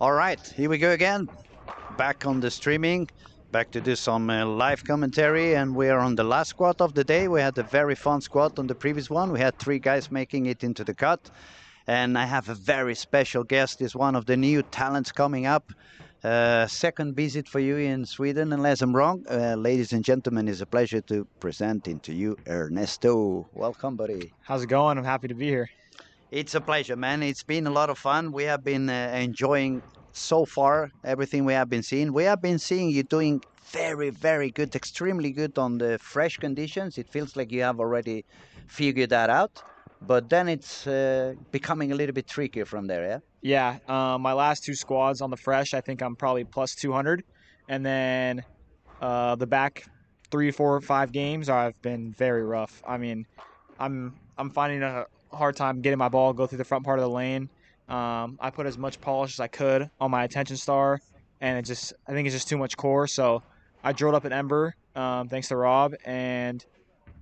All right, here we go again. Back on the streaming, back to do some live commentary, and we are on the last squad of the day. We had a very fun squad on the previous one. We had three guys making it into the cut, and I have a very special guest. Is one of the new talents coming up. Second visit for you in Sweden, unless I'm wrong. Ladies and gentlemen, it's a pleasure to present to you Ernesto. Welcome, buddy. How's it going? I'm happy to be here. It's a pleasure, man. It's been a lot of fun. We have been enjoying so far everything we have been seeing. We have been seeing you doing very, very good, extremely good on the fresh conditions. It feels like you have already figured that out. But then it's becoming a little bit trickier from there, yeah? Yeah, my last two squads on the fresh, I think I'm probably plus 200, and then the back 3, 4, 5 games I've been very rough. I mean, I'm finding a hard time getting my ball go through the front part of the lane. I put as much polish as I could on my attention star, and I think it's just too much core. So I drilled up an ember, thanks to Rob, and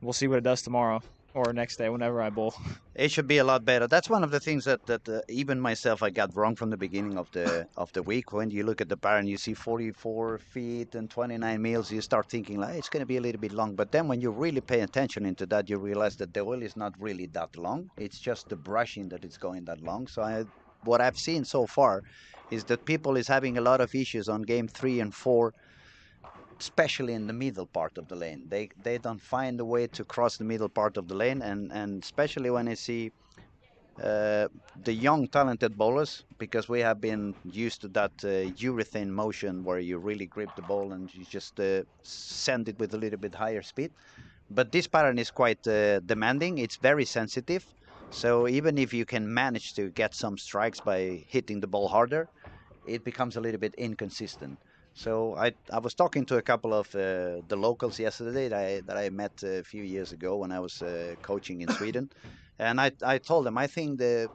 we'll see what it does tomorrow or next day whenever I bowl. It should be a lot better. That's one of the things that even myself I got wrong from the beginning of the week. When you look at the bar and you see 44 feet and 29 mils, you start thinking like it's going to be a little bit long. But then when you really pay attention into that, you realize that the oil is not really that long. It's just the brushing that it's going that long. What I've seen so far is that people is having a lot of issues on game 3 and 4, especially in the middle part of the lane. They don't find a way to cross the middle part of the lane, and especially when I see the young talented bowlers, because we have been used to that urethane motion where you really grip the ball and you just send it with a little bit higher speed. But this pattern is quite demanding. It's very sensitive. So even if you can manage to get some strikes by hitting the ball harder, it becomes a little bit inconsistent. So I was talking to a couple of the locals yesterday that I met a few years ago when I was coaching in Sweden, and I told them I think the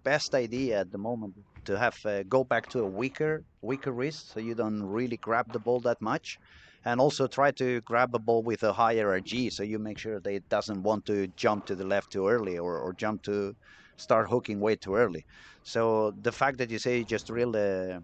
best idea at the moment to have go back to a weaker wrist, so you don't really grab the ball that much, and also try to grab a ball with a higher RG, so you make sure that it doesn't want to jump to the left too early or jump to start hooking way too early. So the fact that you say you just drill a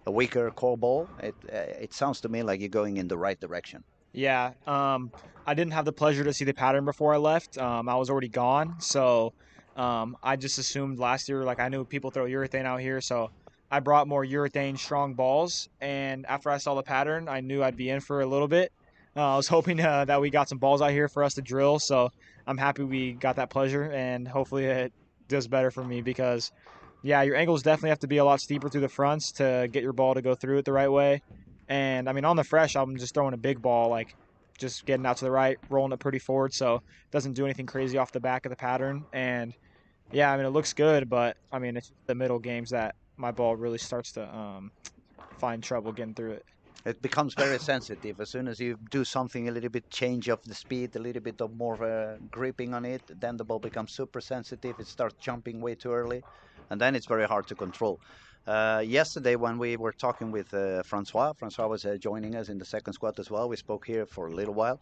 weaker core ball, it sounds to me like you're going in the right direction. Yeah, I didn't have the pleasure to see the pattern before I left. I was already gone, so I just assumed last year, like I knew people throw urethane out here, so I brought more urethane strong balls. And after I saw the pattern, I knew I'd be in for a little bit. I was hoping that we got some balls out here for us to drill, so I'm happy we got that pleasure, and hopefully it does better for me because, yeah, your angles definitely have to be a lot steeper through the fronts to get your ball to go through it the right way. And I mean, on the fresh, I'm just throwing a big ball, like just getting out to the right, rolling it pretty forward, so it doesn't do anything crazy off the back of the pattern. And yeah, I mean, it looks good, but I mean, it's the middle games that my ball really starts to find trouble getting through it. It becomes very sensitive as soon as you do something a little bit change of the speed, a little bit of more gripping on it. Then the ball becomes super sensitive. It starts jumping way too early, and then it's very hard to control. Yesterday, when we were talking with Francois was joining us in the second squad as well. We spoke here for a little while.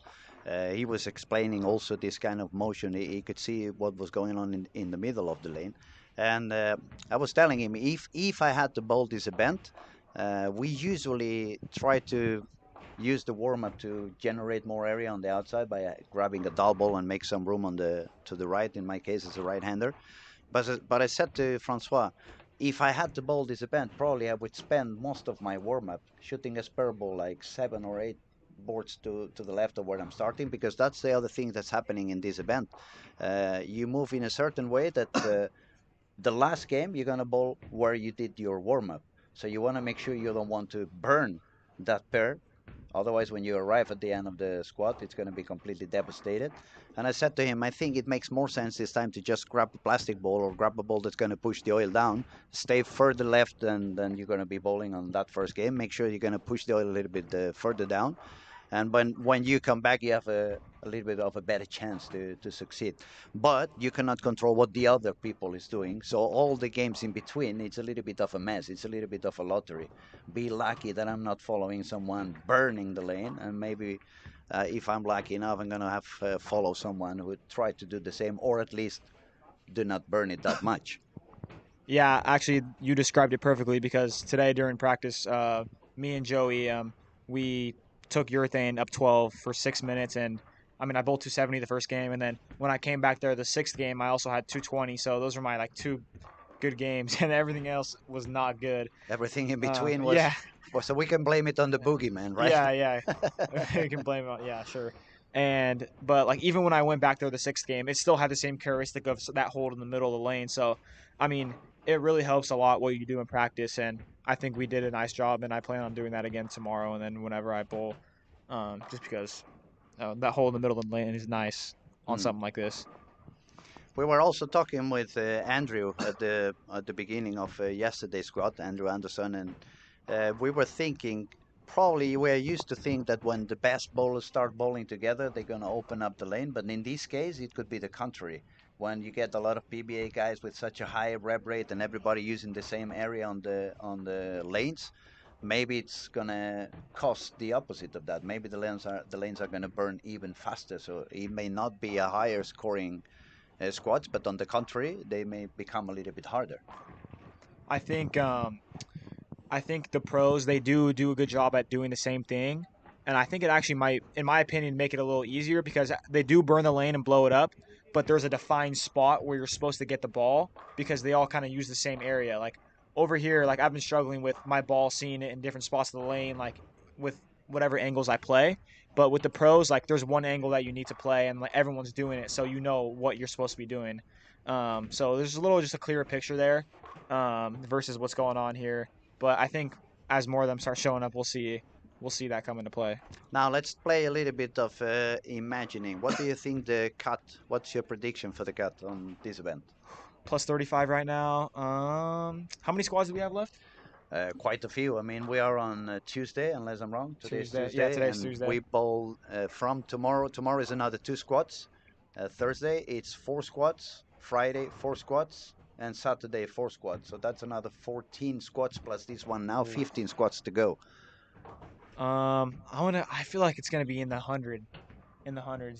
He was explaining also this kind of motion. He could see what was going on in the middle of the lane, and I was telling him if I had to bowl this event, we usually try to use the warm up to generate more area on the outside by grabbing a dull ball and make some room on the to the right. In my case, as a right-hander, but I said to Francois, if I had to bowl this event, probably I would spend most of my warm up shooting a spur ball like 7 or 8 boards to the left of where I'm starting, because that's the other thing that's happening in this event. You move in a certain way that the last game you're gonna bowl where you did your warm up. So you want to make sure you don't want to burn that pair. Otherwise, when you arrive at the end of the squad, it's going to be completely devastated. And I said to him, I think it makes more sense this time to just grab a plastic ball or grab a ball that's going to push the oil down, stay further left than you're going to be bowling on that first game. Make sure you're going to push the oil a little bit further down, and when you come back, you have a little bit of a better chance to succeed. But you cannot control what the other people is doing, so all the games in between, it's a little bit of a mess. It's a little bit of a lottery. Be lucky that I'm not following someone burning the lane, and maybe if I'm lucky enough, I'm gonna have follow someone who try to do the same, or at least do not burn it that much. Yeah, actually, you described it perfectly because today during practice, me and Joey, we took urethane up 12 for 6 minutes, and I mean, I bowled 270 the first game, and then when I came back there the sixth game, I also had 220. So those are my like two good games, and everything else was not good. Everything in between was, Yeah, well, so we can blame it on the boogeyman, right? yeah. You can blame it on, yeah, sure. And but like even when I went back there the sixth game, it still had the same characteristic of that hold in the middle of the lane. So, I mean, it really helps a lot what you do in practice, and I think we did a nice job, and I plan on doing that again tomorrow, and then whenever I bowl, just because that hole in the middle of the lane is nice on Hmm. something like this. We were also talking with Andrew at the beginning of yesterday's squad, Andrew Anderson, and we were thinking probably we're used to think that when the best bowlers start bowling together, they're going to open up the lane. But in this case, it could be the contrary. When you get a lot of PBA guys with such a high rev rate and everybody using the same area on the lanes, maybe it's gonna cost the opposite of that. Maybe the lanes are gonna burn even faster. So it may not be a higher scoring squads, but on the contrary, they may become a little bit harder. I think I think the pros they do a good job at doing the same thing, and I think it actually might, in my opinion, make it a little easier because they do burn the lane and blow it up, but there's a defined spot where you're supposed to get the ball because they all kind of use the same area. Like over here, like I've been struggling with my ball seeing it in different spots of the lane, like with whatever angles I play. But with the pros, like there's one angle that you need to play, and like everyone's doing it, so you know what you're supposed to be doing. So there's a little just a clearer picture there versus what's going on here. But I think as more of them start showing up, we'll see that come into play. Now let's play a little bit of imagining. What do you think the cut? What's your prediction for the cut on this event? Plus 35 right now. How many squads do we have left? Quite a few. I mean, we are on Tuesday, unless I'm wrong. Today's Tuesday. Yeah, Tuesday, today's and Tuesday. we bowl from tomorrow. Tomorrow is another two squads. Thursday it's four squads. Friday four squads, and Saturday four squads. So that's another 14 squads plus this one now, Oof. 15 squads to go. I feel like it's gonna be in the hundreds.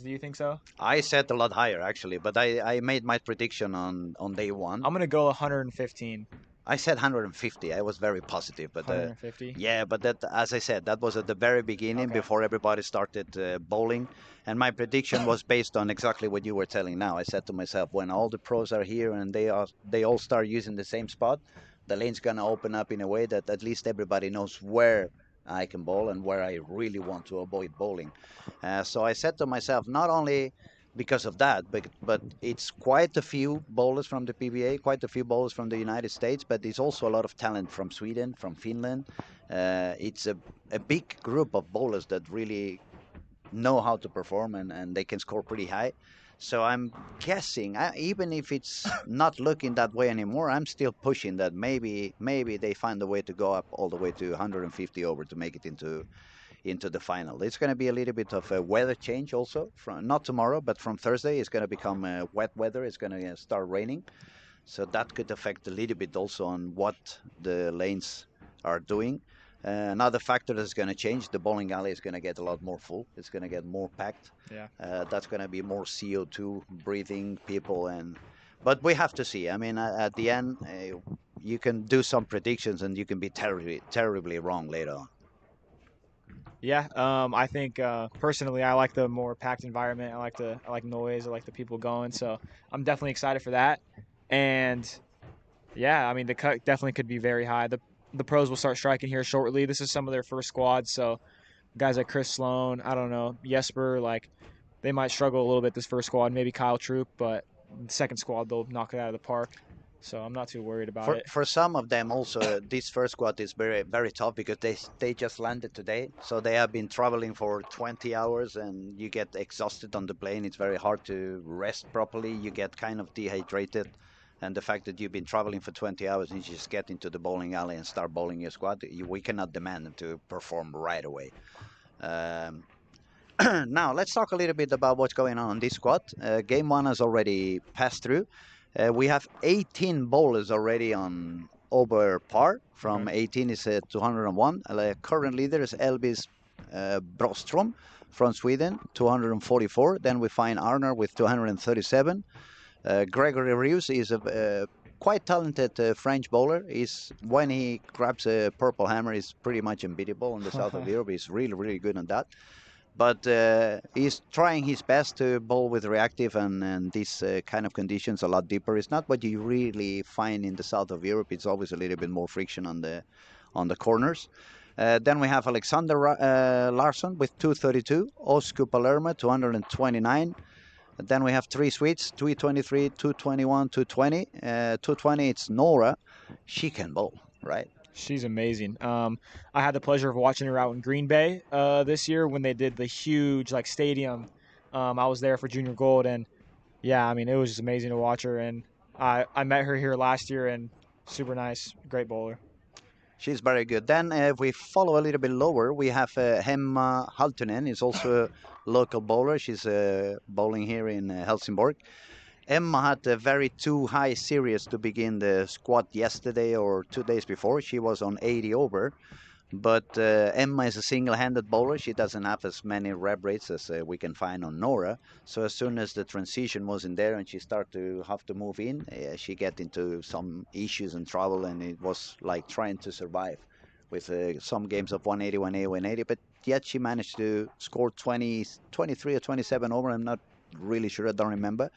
Do you think so? I set a lot higher actually, but I made my prediction on day one. I'm gonna go 115. I said 150. I was very positive, but 150. yeah, but that, as I said, that was at the very beginning Okay. before everybody started bowling, and my prediction was based on exactly what you were telling now. I said to myself, when all the pros are here and they all start using the same spot, the lane's gonna open up in a way that at least everybody knows where I can bowl and where I really want to avoid bowling. So I said to myself, not only because of that, but it's quite a few bowlers from the PBA, quite a few bowlers from the United States, but it's also a lot of talent from Sweden, from Finland. It's a big group of bowlers that really know how to perform and they can score pretty high. So I'm guessing, even if it's not looking that way anymore, I'm still pushing that maybe they find a way to go up all the way to 150 over to make it into the final. It's going to be a little bit of a weather change also. From not tomorrow, but from Thursday, it's going to become wet weather. It's going to start raining, so that could affect a little bit also on what the lanes are doing. Another factor that's going to change: the bowling alley is going to get a lot more full. It's going to get more packed. Yeah. That's going to be more CO2 breathing people, and but we have to see. I mean, at the end, you can do some predictions and you can be terribly wrong later on. Yeah. I think personally, I like the more packed environment. I like noise. I like the people going. So I'm definitely excited for that. And yeah, I mean the cut definitely could be very high. The pros will start striking here shortly. This is some of their first squads, so guys like Chris Sloan, I don't know, Jesper, like they might struggle a little bit this first squad. Maybe Kyle Troop, but the second squad they'll knock it out of the park. So I'm not too worried about For it. some of them also, this first squad is very tough because they just landed today, so they have been traveling for 20 hours, and you get exhausted on the plane. It's very hard to rest properly. You get kind of dehydrated, and the fact that you've been traveling for 20 hours and you just get into the bowling alley and start bowling your squad, we cannot demand them to perform right away. Um, Now, let's talk a little bit about what's going on this squad. Game one has already passed through. We have 18 bowlers already on over par. Okay. From 18 is 201. Current leader is Elvis Brostrom from Sweden, 244. Then we find Arner with 237. Gregory Rius is quite talented French bowler. He's when he grabs a purple hammer, he's pretty much unbeatable in the south of Europe. He's really, really good on that. But he's trying his best to bowl with reactive and these kind of conditions a lot deeper. It's not what you really find in the south of Europe. It's always a little bit more friction on the corners. Then we have Alexander Larsen with 232, Oscar Palermo 229. Then we have three Swedes, 323, 221, 220. 220, it's Nora. She can bowl, right? She's amazing. I had the pleasure of watching her out in Green Bay this year when they did the huge like stadium. I was there for Junior Gold, and yeah, I mean it was just amazing to watch her. And I met her here last year, and super nice, great bowler. She's very good. Then if we follow a little bit lower, we have Hemma Haltunen. Is also a local bowler. She's bowling here in Helsingborg. Emma had a very too high series to begin the squad yesterday or 2 days before. She was on 80 over. But Emma is a single-handed bowler. She doesn't have as many rep rates as we can find on Nora. So as soon as the transition was in there and she started to have to move in, she get into some issues and trouble, and it was like trying to survive with some games of 180, 180, 180. But yet she managed to score 20, 23 or 27 over. I'm not really sure. I don't remember.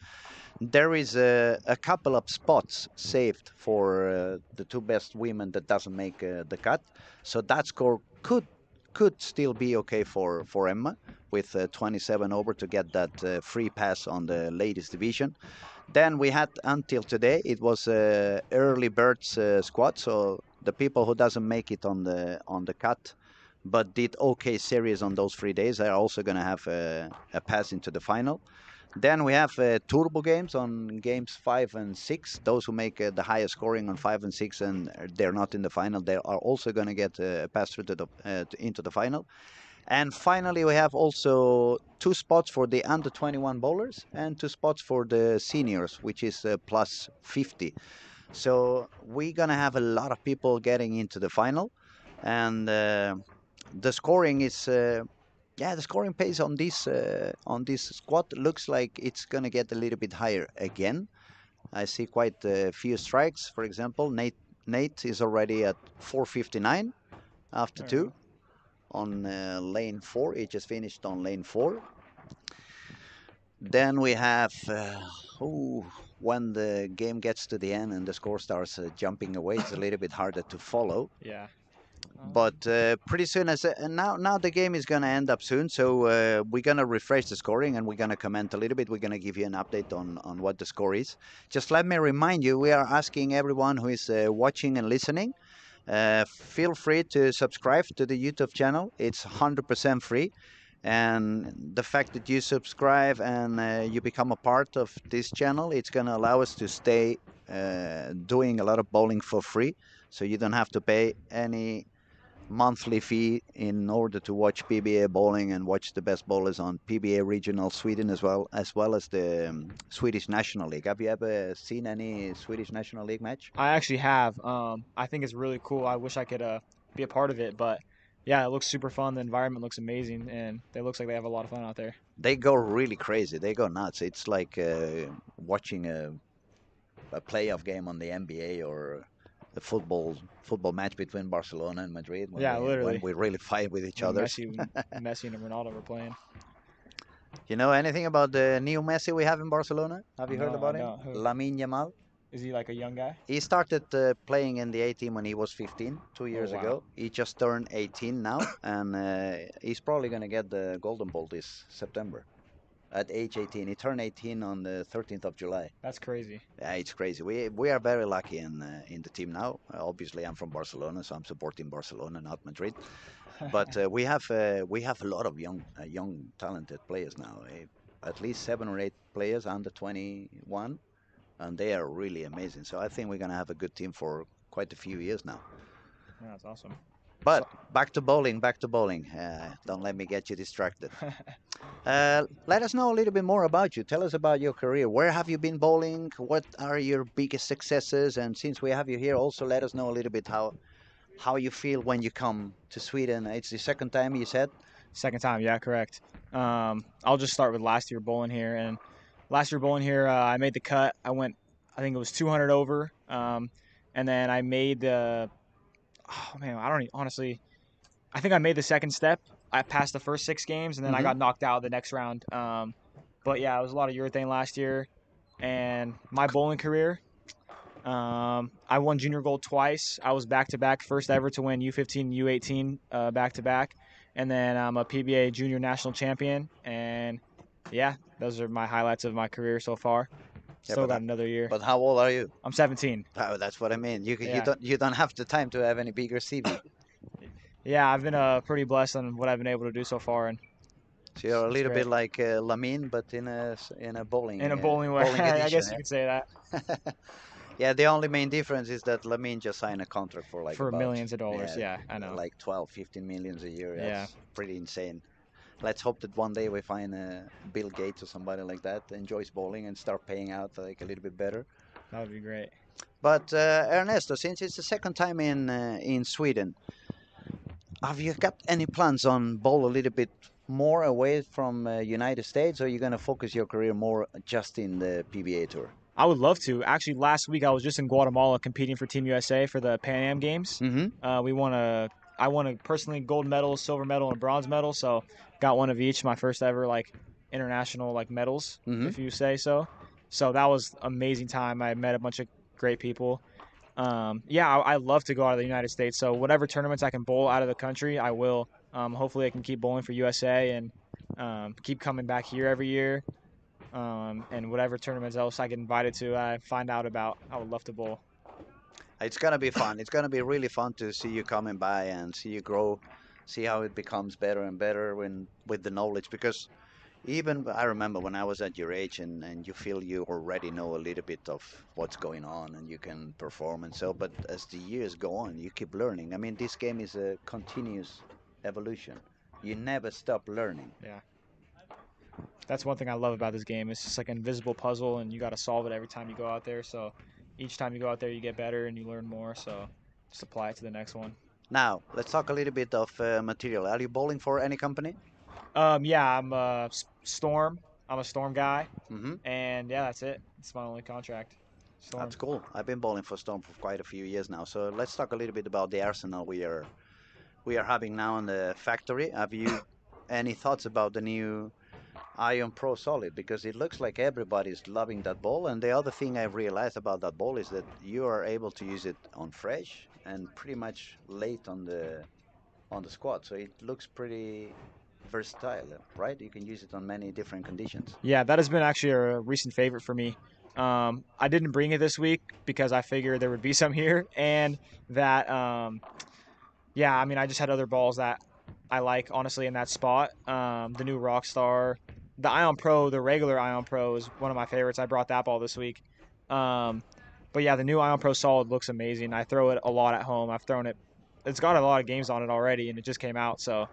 There is a couple of spots saved for the two best women that doesn't make the cut, so that score could still be okay for Emma with 27 over to get that free pass on the ladies division. Then we had until today it was early birds squad, so the people who doesn't make it on the cut but did okay series on those 3 days are also going to have a pass into the final. Then we have turbo games on games 5 and 6. Those who make the highest scoring on 5 and 6 and they're not in the final, they are also going to get a pass through to into the final. And finally, we have also 2 spots for the under 21 bowlers and 2 spots for the seniors, which is plus 50. So we're going to have a lot of people getting into the final. And the scoring is yeah, the scoring pace on this squad looks like it's gonna get a little bit higher again. I see quite a few strikes. For example, Nate is already at 459 after There you two go. on lane 4. He just finished on lane 4. Then we have oh, when the game gets to the end and the score starts jumping away, it's a little bit harder to follow. Yeah. But pretty soon, as now the game is gonna end up soon, so we're gonna refresh the scoring and we're gonna comment a little bit. We're gonna give you an update on what the score is. Just let me remind you, we are asking everyone who is watching and listening. Feel free to subscribe to the YouTube channel. It's 100% free. And the fact that you subscribe and you become a part of this channel, it's going to allow us to stay doing a lot of bowling for free. So you don't have to pay any monthly fee in order to watch PBA bowling and watch the best bowlers on PBA regional Sweden as well as the Swedish National League. Have you ever seen any Swedish National League match? I actually have. I think it's really cool. I wish I could be a part of it, but yeah, it looks super fun. The environment looks amazing, and it looks like they have a lot of fun out there. They go really crazy. They go nuts. It's like watching a playoff game on the NBA or a football match between Barcelona and Madrid when Yeah, when literally. we really fight with each When other. Messi and Ronaldo were playing. You know anything about the new Messi we have in Barcelona? Have you heard No, I about him? don't. Who Lamine Yamal. is he? Like a young guy? He started playing in the A team when he was 15, two Oh years wow, ago. He just turned 18 now, and he's probably going to get the Golden Ball this September at age 18. He turned 18 on the 13th of July. that's crazy. Yeah, it's crazy. We are very lucky in the team now. Obviously, I'm from Barcelona, so I'm supporting Barcelona, not Madrid. But we have a lot of young talented players now. At least 7 or 8 players under 21, and they are really amazing. So I think we're gonna have a good team for quite a few years now. Yeah, that's awesome. But So, back to bowling, back to bowling. Don't let me get you distracted. Let us know a little bit more about you. Tell us about your career. Where have you been bowling? What are your biggest successes? And since we have you here, also let us know a little bit how you feel when you come to Sweden. It's the second time you said. second time, yeah, correct. I'll just start with last year bowling here, and last year bowling here, I made the cut. I went, I think it was 200 over. And then I made the oh man, I don't even, honestly. I think I made the second step. I passed the first 6 games, and then I Mm-hmm. got knocked out the next round. But yeah, it was a lot of urethane last year, and my bowling career. I won junior gold twice. I was back to back, first ever to win U15, U18 back to back, and then I'm a PBA junior national champion. And yeah, those are my highlights of my career so far. Yeah, Still got another year. but how old are you? I'm 17. Oh, that's what I mean. Yeah, You don't have the time to have any bigger CV. yeah. I've been pretty blessed on what I've been able to do so far, and So you're a it's little bit great. like Lamine, but in a In a bowling way, bowling I edition. guess you could say that. Yeah. Yeah, the only main difference is that Lamine just signed a contract for like For about millions of dollars. yeah, Yeah, I know. like 12, 15 millions a year. Yeah, That's pretty insane. Let's hope that one day we find Bill Gates or somebody like that enjoys bowling and start paying out like a little bit better. that would be great. But Ernesto, since it's the second time in Sweden, have you got any plans on bowl a little bit more away from United States, or are you going to focus your career more just in the PBA tour? I would love to. Actually, last week I was just in Guatemala competing for Team USA for the Pan Am Games. Mm-hmm. We won a, I won a personally gold medal, silver medal, and a bronze medal. So got one of each. My first ever like international like medals, Mm-hmm. if you say so. So that was amazing time. I met a bunch of great people. Yeah, I love to go out of the United States. So whatever tournaments I can bowl out of the country, I will. Hopefully, I can keep bowling for USA and keep coming back here every year. And whatever tournaments else I get invited to, I find out about. I would love to bowl. It's gonna be fun. It's gonna be really fun to see you coming by and see you grow, see how it becomes better and better when with the knowledge. Because even I remember when I was at your age and you feel you already know a little bit of what's going on and you can perform and so. But as the years go on, you keep learning. I mean, this game is a continuous evolution. You never stop learning. Yeah, that's one thing I love about this game. It's just like an invisible puzzle, and you got to solve it every time you go out there. So each time you go out there, you get better and you learn more. So just apply it to the next one. Now, let's talk a little bit of material. Are you bowling for any company? Yeah, I'm a Storm. I'm a Storm guy, Mm-hmm. and yeah, that's it. It's my only contract. That's Storm. cool. I've been bowling for Storm for quite a few years now. So let's talk a little bit about the arsenal we are having now in the factory. Have you any thoughts about the new Ion Pro Solid? Because it looks like everybody's loving that ball. And the other thing I've realized about that ball is that you are able to use it on fresh and pretty much late on the squat. So it looks pretty versatile, right? You can use it on many different conditions. Yeah, that has been actually a recent favorite for me. I didn't bring it this week because I figured there would be some here, and that yeah, I mean, I just had other balls that I like honestly in that spot. The new Rockstar, the Ion Pro, the regular Ion Pro is one of my favorites. I brought that ball this week. Um, but yeah, the new Ion Pro Solid looks amazing. I throw it a lot at home. I've thrown it. It's got a lot of games on it already, and it just came out. So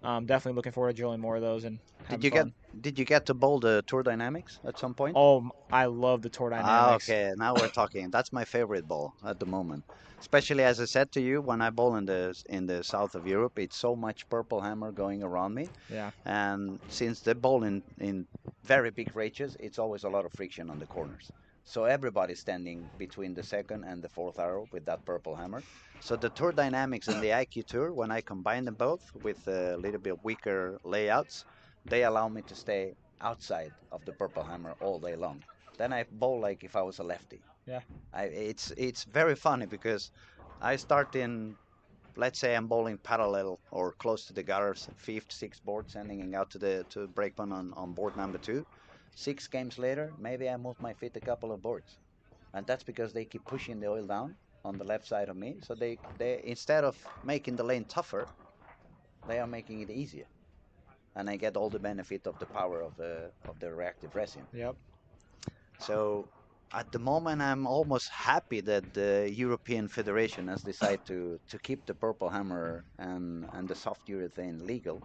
definitely looking forward to drilling more of those and Did having you get fun. did you get to bowl the Tour Dynamics at some point? Oh, I love the Tour Ah, Dynamics. okay. Now we're talking. That's my favorite ball at the moment. Especially as I said to you, when I bowl in the south of Europe, it's so much purple hammer going around me, Yeah, and since the bowl in very big ranges, it's always a lot of friction on the corners. So everybody's standing between the second and the fourth arrow with that purple hammer. So the Tour Dynamics and the IQ Tour, when I combine them both with a little bit weaker layouts, they allow me to stay outside of the purple hammer all day long. Then I bowl like if I was a lefty. yeah, It's very funny because I start in, let's say I'm bowling parallel or close to the gutters, fifth, sixth board, sending out to the breakman on board number two. 6 games later, maybe I moved my feet a couple of boards, and that's because they keep pushing the oil down on the left side of me. So they instead of making the lane tougher, they are making it easier, and I get all the benefit of the power of the reactive resin. yep. So at the moment, I'm almost happy that the European Federation has decided to keep the purple hammer and the soft urethane legal,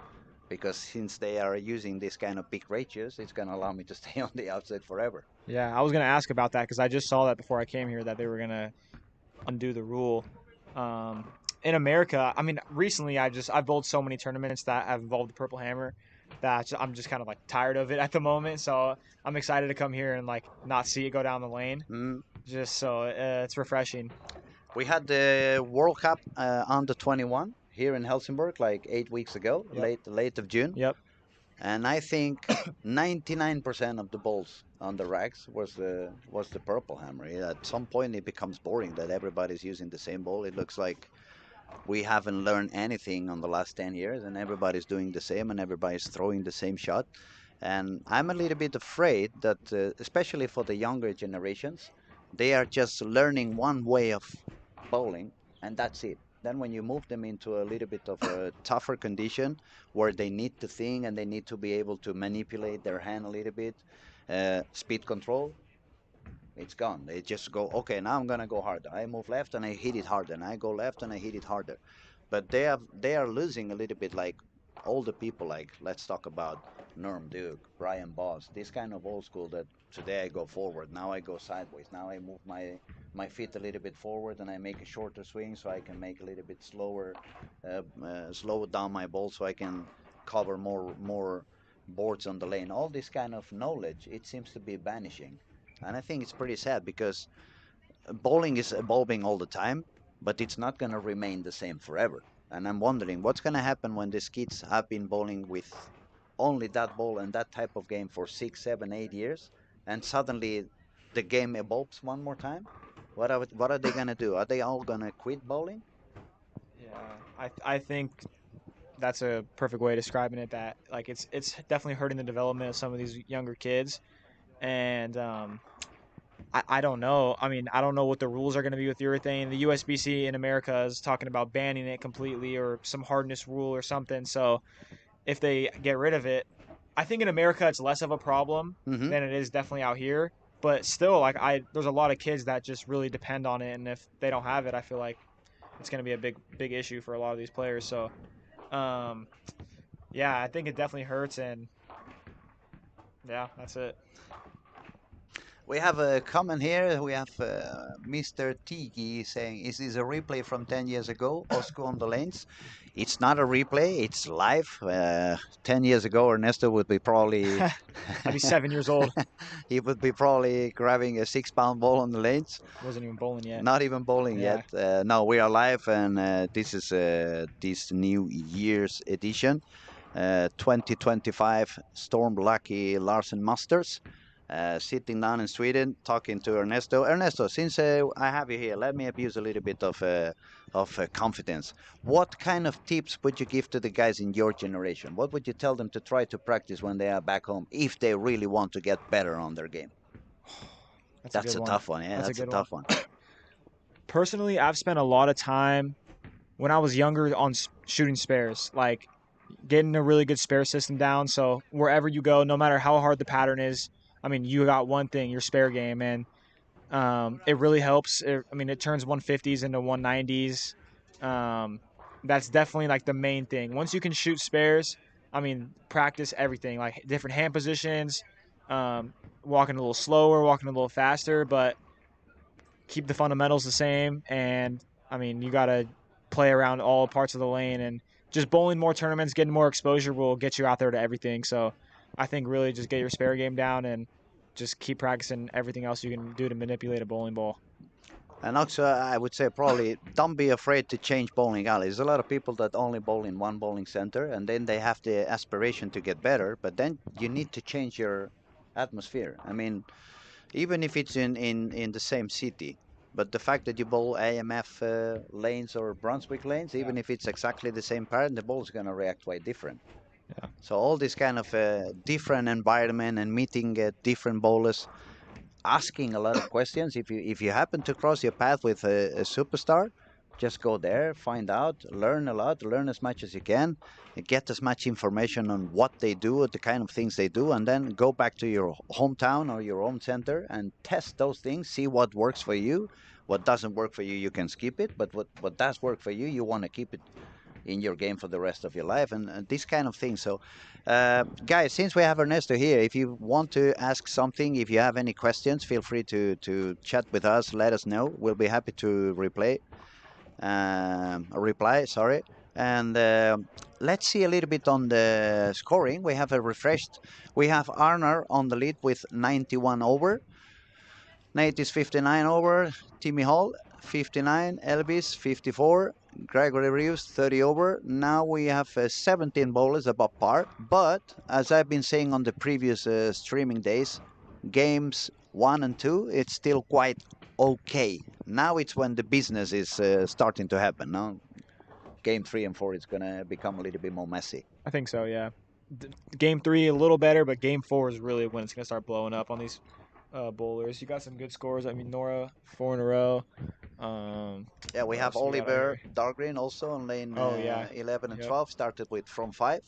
because since they are using this kind of big ratios, it's going to allow me to stay on the outside forever. Yeah, I was gonna ask about that because I just saw that before I came here that they were gonna undo the rule. Um, in America, I mean, recently I've bowled so many tournaments that have involved the purple hammer that I'm just kind of like tired of it at the moment. So I'm excited to come here and like not see it go down the lane. Mm. just so it's refreshing. We had the World Cup under 21 here in Helsingborg like 8 weeks ago, Yep. late of June, Yep. and I think 99% of the balls on the racks was the purple hammer. At some point, it becomes boring that everybody's using the same ball. It looks like we haven't learned anything on the last 10 years, and everybody's doing the same, and everybody's throwing the same shot. And I'm a little bit afraid that, especially for the younger generations, they are just learning one way of bowling, and that's it. Then when you move them into a little bit of a tougher condition where they need to think and they need to be able to manipulate their hand a little bit, speed control, it's gone. They just go, okay, now I'm gonna go harder. I move left and I hit it harder, and I go left and I hit it harder. But they are losing a little bit like older people. Like let's talk about Norm Duke, Brian Boss, this kind of old school. That today I go forward, now I go sideways, now I move my feet a little bit forward and I make a shorter swing so I can make a little bit slow down my ball so I can cover more boards on the lane. All this kind of knowledge, it seems to be vanishing. And I think it's pretty sad because bowling is evolving all the time, but it's not going to remain the same forever. And I'm wondering what's going to happen when these kids have been bowling with only that ball and that type of game for 6, 7, 8 years, and suddenly the game evolves one more time. What are they going to do? Are they all going to quit bowling? Yeah. I think that's a perfect way of describing it. That like it's definitely hurting the development of some of these younger kids, and I don't know. I mean, I don't know what the rules are going to be with urethane. The USBC in America is talking about banning it completely or some hardness rule or something. So if they get rid of it, I think in America it's less of a problem Hmm. than it is definitely out here. But still, like there's a lot of kids that just really depend on it, and if they don't have it, I feel like it's going to be a big issue for a lot of these players. So, um, yeah, I think it definitely hurts, and yeah, that's it. We have a comment here. We have Mr. Tiki saying, "Is this a replay from 10 years ago? Oscar on the lanes." It's not a replay. It's live. 10 years ago, Ernesto would be probably I'd be 7 years old. he would be probably grabbing a 6 pound ball on the lanes. Wasn't even bowling yet. Not even bowling yet. Yeah. No, we are live, and this is this new year's edition. 2025 Storm Lucky Larsen Masters. Sitting down in Sweden, talking to Ernesto. Ernesto, since I have you here, let me abuse a little bit of confidence. What kind of tips would you give to the guys in your generation? What would you tell them to try to practice when they are back home if they really want to get better on their game? That's a That's good a one. tough one. Yeah, That's a that's a good one. tough one. Personally, I've spent a lot of time when I was younger on shooting spares, like getting a really good spare system down. So wherever you go, no matter how hard the pattern is, I mean, you got one thing, your spare game, and it really helps. I mean, it turns 150s into 190s. Um, that's definitely like the main thing. Once you can shoot spares, I mean, practice everything, like different hand positions, um, walking a little slower, walking a little faster, but keep the fundamentals the same. And I mean, you got to play around all parts of the lane, and just bowling more tournaments, getting more exposure will get you out there to everything. So I think really just get your spare game down and just keep practicing everything else you can do to manipulate a bowling ball. And also, I would say probably don't be afraid to change bowling alleys. There's a lot of people that only bowl in one bowling center, and then they have the aspiration to get better, but then you need to change your atmosphere. I mean, even if it's in the same city, but the fact that you bowl AMF lanes or Brunswick lanes, Yeah. even if it's exactly the same pattern, the ball is going to react quite different. Yeah. So all this kind of different environment and meeting different bowlers, asking a lot of questions. If you happen to cross your path with a superstar, just go there, find out, learn a lot, learn as much as you can, get as much information on what they do, the kind of things they do, and then go back to your hometown or your own center and test those things, see what works for you. What doesn't work for you, you can skip it, but what does work for you, you want to keep it in your game for the rest of your life, and this kind of thing. So, guys, since we have Ernesto here, if you want to ask something, if you have any questions, feel free to chat with us. Let us know. We'll be happy to reply. Sorry, and let's see a little bit on the scoring. We have a refreshed. We have Arnar on the lead with 91 over. Nate is 59 over. Timmy Hall 59. Elvis 54. Gregory Reeves 30 over. Now we have 17 bowlers above par. But as I've been saying on the previous streaming days, games 1 and 2 it's still quite okay. Now it's when the business is starting to happen. Now game 3 and 4 is gonna become a little bit more messy. I think so. Yeah. Game 3 a little better, but game 4 is really when it's gonna start blowing up on these bowlers. You got some good scores. I mean, Nora 4 in a row. Yeah, we What have else we got on Oliver here? Dahlgren also on lane Oh yeah. 11 and Yep. 12. Started with from 5.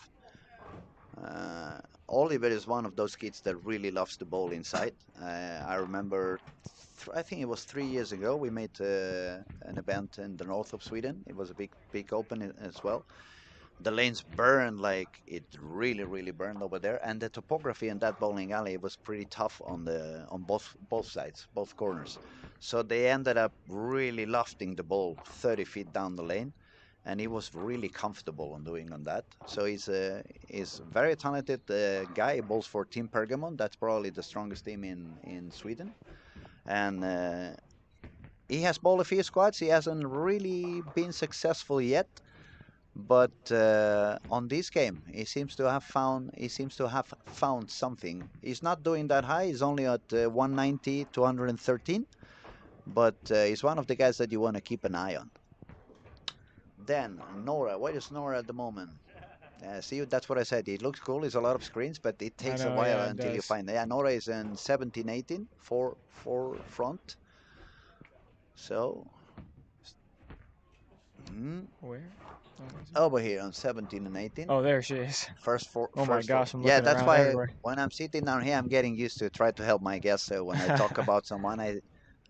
Uh, Oliver is one of those kids that really loves to bowl inside. I remember, I think it was 3 years ago, we made an event in the north of Sweden. It was a big open as well. The lanes burned like it really burned over there, and the topography in that bowling alley was pretty tough on both sides, both corners. So they ended up really lofting the ball 30 feet down the lane, and he was really comfortable on doing on that. So he's a very talented guy. He bowls for Team Pergamon. That's probably the strongest team in Sweden, and he has bowled a few squads. He hasn't really been successful yet, but on this game he seems to have found something. He's not doing that high. He's only at 190 213, but he's one of the guys that you want to keep an eye on. Then Nora, where is Nora at the moment? See, that's what I said. It looks cool. It's a lot of screens, but it I takes a know. while Yeah, it until you does. find. Yeah, Nora is in 17 18 for front. So Where? over here on 17 and 18. Oh, there she is. First four, Oh my first four. gosh, I'm Yeah, looking that's around why everywhere. when I'm sitting down here, I'm getting used to try to help my guests. So when I talk about someone,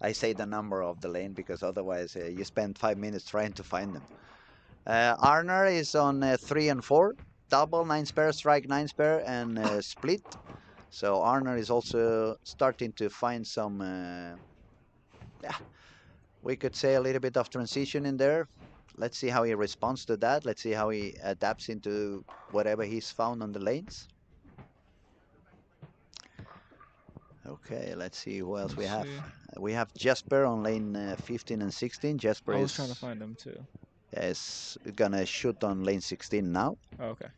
I say the number of the lane because otherwise you spend 5 minutes trying to find them. Arner is on 3 and 4, double 9 spare, strike 9 spare, and split. So Arner is also starting to find some, yeah, we could say a little bit of transition in there. Let's see how he responds to that. Let's see how he adapts into whatever he's found on the lanes. Okay, let's see who else we Let's have. see. We have Jesper on lane 15 and 16. Jesper I was trying to is find them too. gonna shoot on lane 16 now. Oh, okay.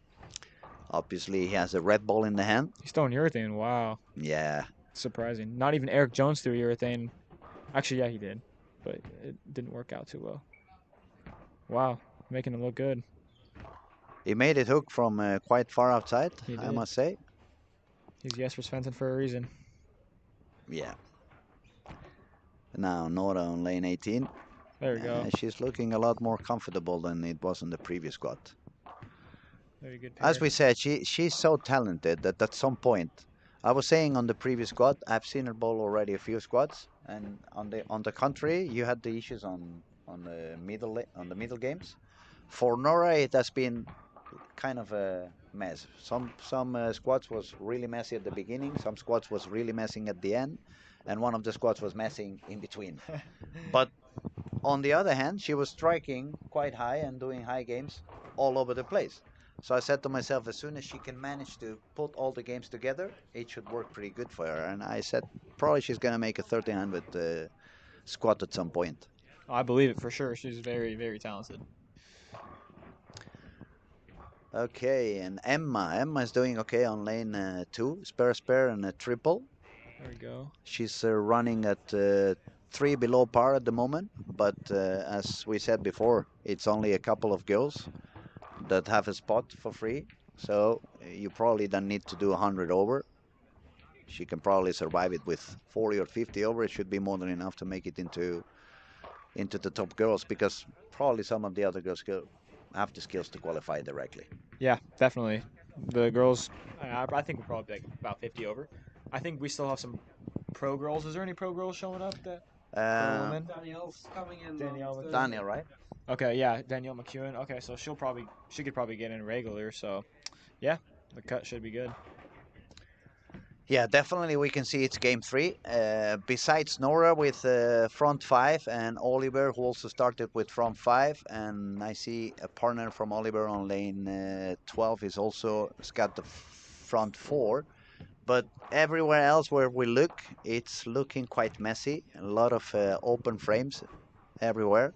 Obviously, he has a red ball in the hand. He's throwing urethane. Wow. Yeah, Surprising. Not even Eric Jones threw urethane. Actually, yeah, he did, but it didn't work out too well. Wow, making him look good. he made it hook from quite far outside, He I did. must say. He's Jesper Svensson for a reason. Yeah. Now Nora on lane 18. There we go. She's looking a lot more comfortable than it was in the previous squad. Very good As pair. we said, she's so talented that at some point, I was saying on the previous squad, I've seen her bowl already a few squads, and on the contrary, you had the issues on the middle games. For Nora, it has been kind of a mess. Some squads was really messy at the beginning, some squads was really messing at the end, and one of the squads was messing in between. But on the other hand, she was striking quite high and doing high games all over the place. So I said to myself, as soon as she can manage to put all the games together, it should work pretty good for her. And I said, probably she's going to make a 1300 squat at some point. I believe it for sure. She's very talented. Okay, and Emma is doing okay on lane 2, spare, and a triple. There we go. She's running at 3 below par at the moment, but as we said before, it's only a couple of girls that have a spot for free, so you probably don't need to do 100 over. She can probably survive it with 40 or 50 over. It should be more than enough to make it into the top girls, because probably some of the other girls have the skills to qualify directly. Yeah, definitely. The girls, I think we'll probably be like about 50 over. I think we still have some pro girls. Is there any pro girls showing up that for Uh, women? Danielle's coming in. Danielle on McKeown. Daniel, right? Okay, yeah, Danielle McEwen. Okay, so she could probably get in regular. So, yeah, the cut should be good. Yeah, definitely we can see it's game 3. Besides Nora with front 5 and Oliver who also started with front 5, and I see a partner from Oliver on lane 12 is also has got the front 4. But everywhere else where we look, it's looking quite messy. A lot of open frames everywhere.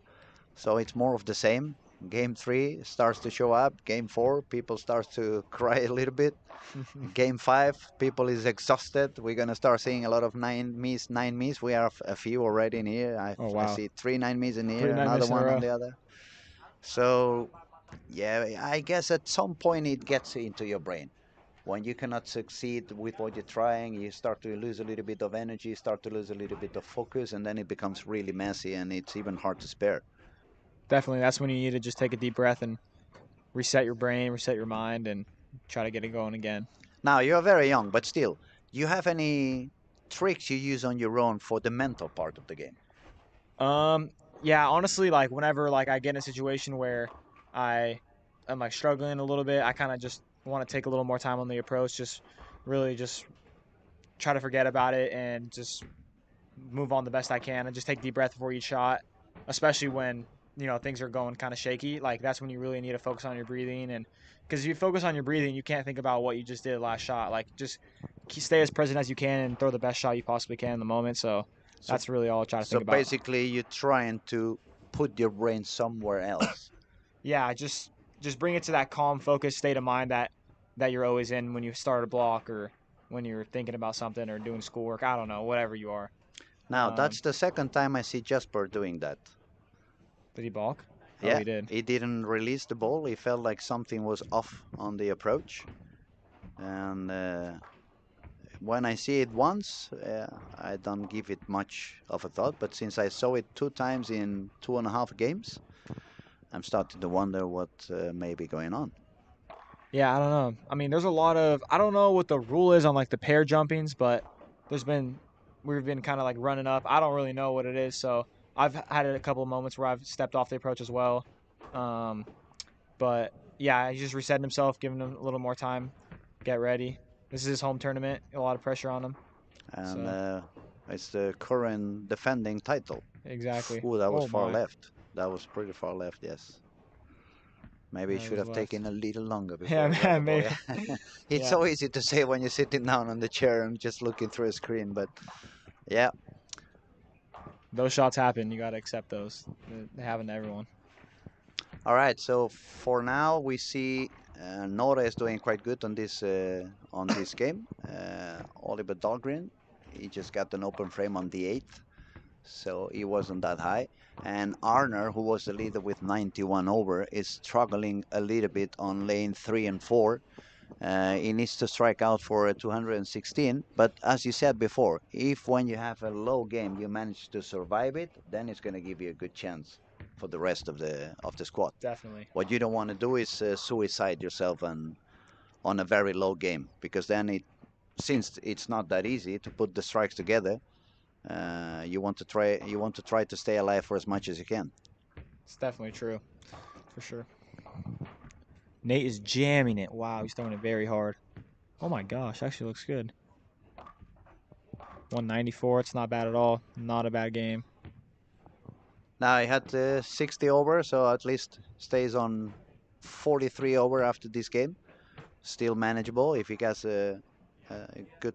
So it's more of the same. Game 3 starts to show up. Game 4, people start to cry a little bit. Game 5, people is exhausted. We're gonna start seeing a lot of 9 Ms. We have a few already in here. Oh I wow, see 3 9 Ms in here, 39 another minutes in a one on row. the other. So yeah, I guess at some point it gets into your brain. When you cannot succeed with what you're trying, you start to lose a little bit of energy, start to lose a little bit of focus, and then it becomes really messy and it's even hard to spare. Definitely, that's when you need to just take a deep breath and reset your brain, reset your mind, and try to get it going again. Now, you're very young, but still, do you have any tricks you use on your own for the mental part of the game? Um, yeah, honestly, like whenever like I get in a situation where I am like struggling a little bit, I kind of just want to take a little more time on the approach, just really just try to forget about it and just move on the best I can and just take a deep breath before each shot, especially when things are going kind of shaky. Like that's when you really need to focus on your breathing, and because if you focus on your breathing, you can't think about what you just did last shot. Like just stay as present as you can and throw the best shot you possibly can in the moment. So So, that's really all I try to so think about. basically, you're trying to put your brain somewhere else. Yeah, just bring it to that calm, focused state of mind that you're always in when you start a block or when you're thinking about something or doing schoolwork. I don't know, whatever you are. Now, that's the second time I see Jasper doing that. Did he balk? Oh, Yeah, he did. he didn't release the ball. He felt like something was off on the approach. And when I see it once, I don't give it much of a thought. But since I saw it 2 times in 2.5 games, I'm starting to wonder what may be going on. Yeah, I don't know. I mean, there's a lot of I don't know what the rule is on like the pair jumpings, but there's been we've been kind of like running up. I don't really know what it is, so I've had a couple of moments where I've stepped off the approach as well. Um, but yeah, he's just resetting himself, giving him a little more time, get ready. This is his home tournament, a lot of pressure on him. And So it's the current defending title. exactly. Ooh, that was Oh far my, left. That was pretty far left, yes. Maybe it that should was have left. taken a little longer Yeah, before he got the man, ball. maybe. Yeah. It's Yeah, so easy to say when you're sitting down on the chair and just looking through a screen, but yeah. those shots happen. You got to accept those. They happen to everyone. All right, so for now we see Nora is doing quite good on this game. Oliver Dahlgren, he just got an open frame on the eighth, so he wasn't that high. And Arner, who was the leader with 91 over, is struggling a little bit on lane 3 and 4. He needs to strike out for 216. But as you said before, if when you have a low game you manage to survive it, then it's going to give you a good chance for the rest of the squad. Definitely. What you don't want to do is suicide yourself on a very low game, because then since it's not that easy to put the strikes together, you want to try to stay alive for as much as you can. It's definitely true, for sure. Nate is jamming it. Wow, he's throwing it very hard. Oh my gosh, actually looks good. 194. It's not bad at all. Not a bad game. Now he had 60 over, so at least stays on 43 over after this game. Still manageable if he gets a good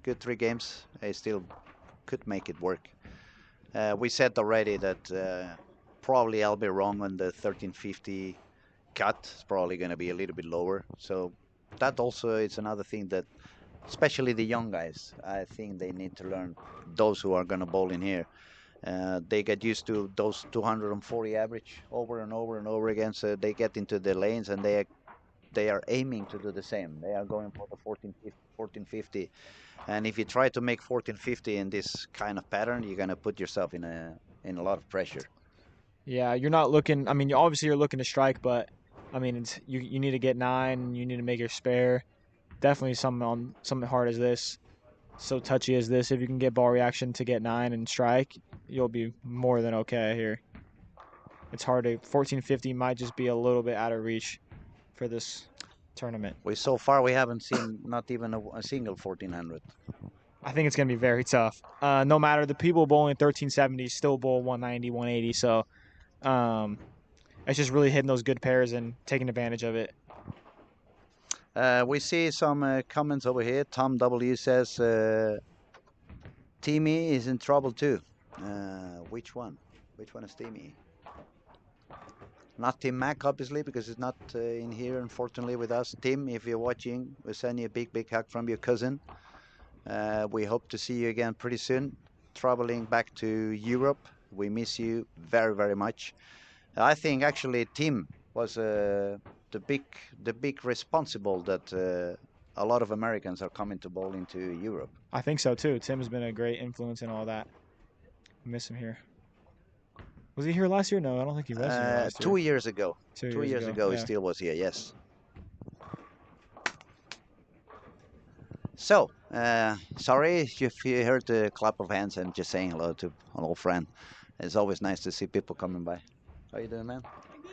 good 3 games. He still could make it work. We said already that probably I'll be wrong on the 1350 cut. It's probably going to be a little bit lower. So that also is another thing that, especially the young guys, I think they need to learn. Those who are going to bowl in here, they get used to those 240 average over and over and over again. So they get into the lanes and they are aiming to do the same. They are going for the 1450. And if you try to make 1450 in this kind of pattern, you're going to put yourself in a lot of pressure. Yeah, you're not looking. I mean, obviously you're looking to strike, but I mean, you need to get 9. You need to make your spare. Definitely something hard as this, so touchy as this. If you can get ball reaction to get 9 and strike, you'll be more than okay here. It's hard to 1450 might just be a little bit out of reach for this tournament. So far we haven't seen not even a single 1400. I think it's going to be very tough. No matter the people bowling 1370 still bowl 190, 180. So um, it's just really hitting those good pairs and taking advantage of it. We see some comments over here. Tom W says Timmy is in trouble too. Which one? Which one is Timmy? Not Tim Mack, obviously, because he's not in here, unfortunately, with us. Tim, if you're watching, we send you a big, big hug from your cousin. We hope to see you again pretty soon. Traveling back to Europe, we miss you very, very much. I think actually Tim was the big, the big responsible that a lot of Americans are coming to bowl into Europe. I think so too. Tim's been a great influence in all that. Miss him here. Was he here last year? No, I don't think he was here last year. 2 years ago. 2 2 years years ago, ago, he yeah. still was here. Yes. So, sorry if you heard the clap of hands. I'm just saying hello to an old friend. It's always nice to see people coming by. How you doing, man?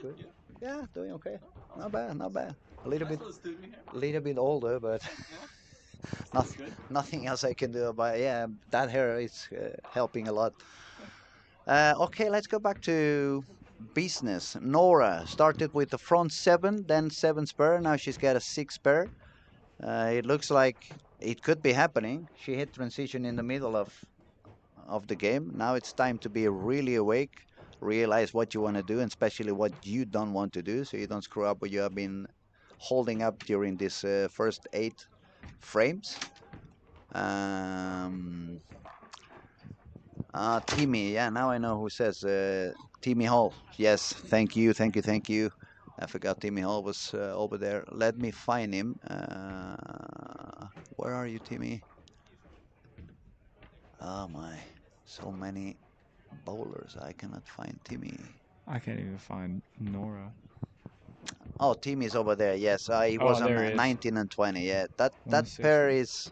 Good. Yeah, doing okay. Not bad, not bad. A little bit older, but not, nothing else I can do about it. Yeah, that hair is helping a lot. Okay, let's go back to business. Nora started with the front seven, then seven spur. Now she's got a six spur. It looks like it could be happening. She hit transition in the middle of the game. Now it's time to be really awake, realize what you want to do, and especially what you don't want to do, so you don't screw up what you have been holding up during this first 8 frames. Um, Timmy, yeah, now I know who says Timmy Hall. Yes, thank you, thank you, thank you. I forgot Timmy Hall was over there. Let me find him. Where are you, Timmy? Oh my, so many bowlers. I cannot find Timmy. I can't even find Nora. Oh, Timmy's over there. Yes, he Oh, was on there he is. 19 and 20. Yeah, that 160. pair is.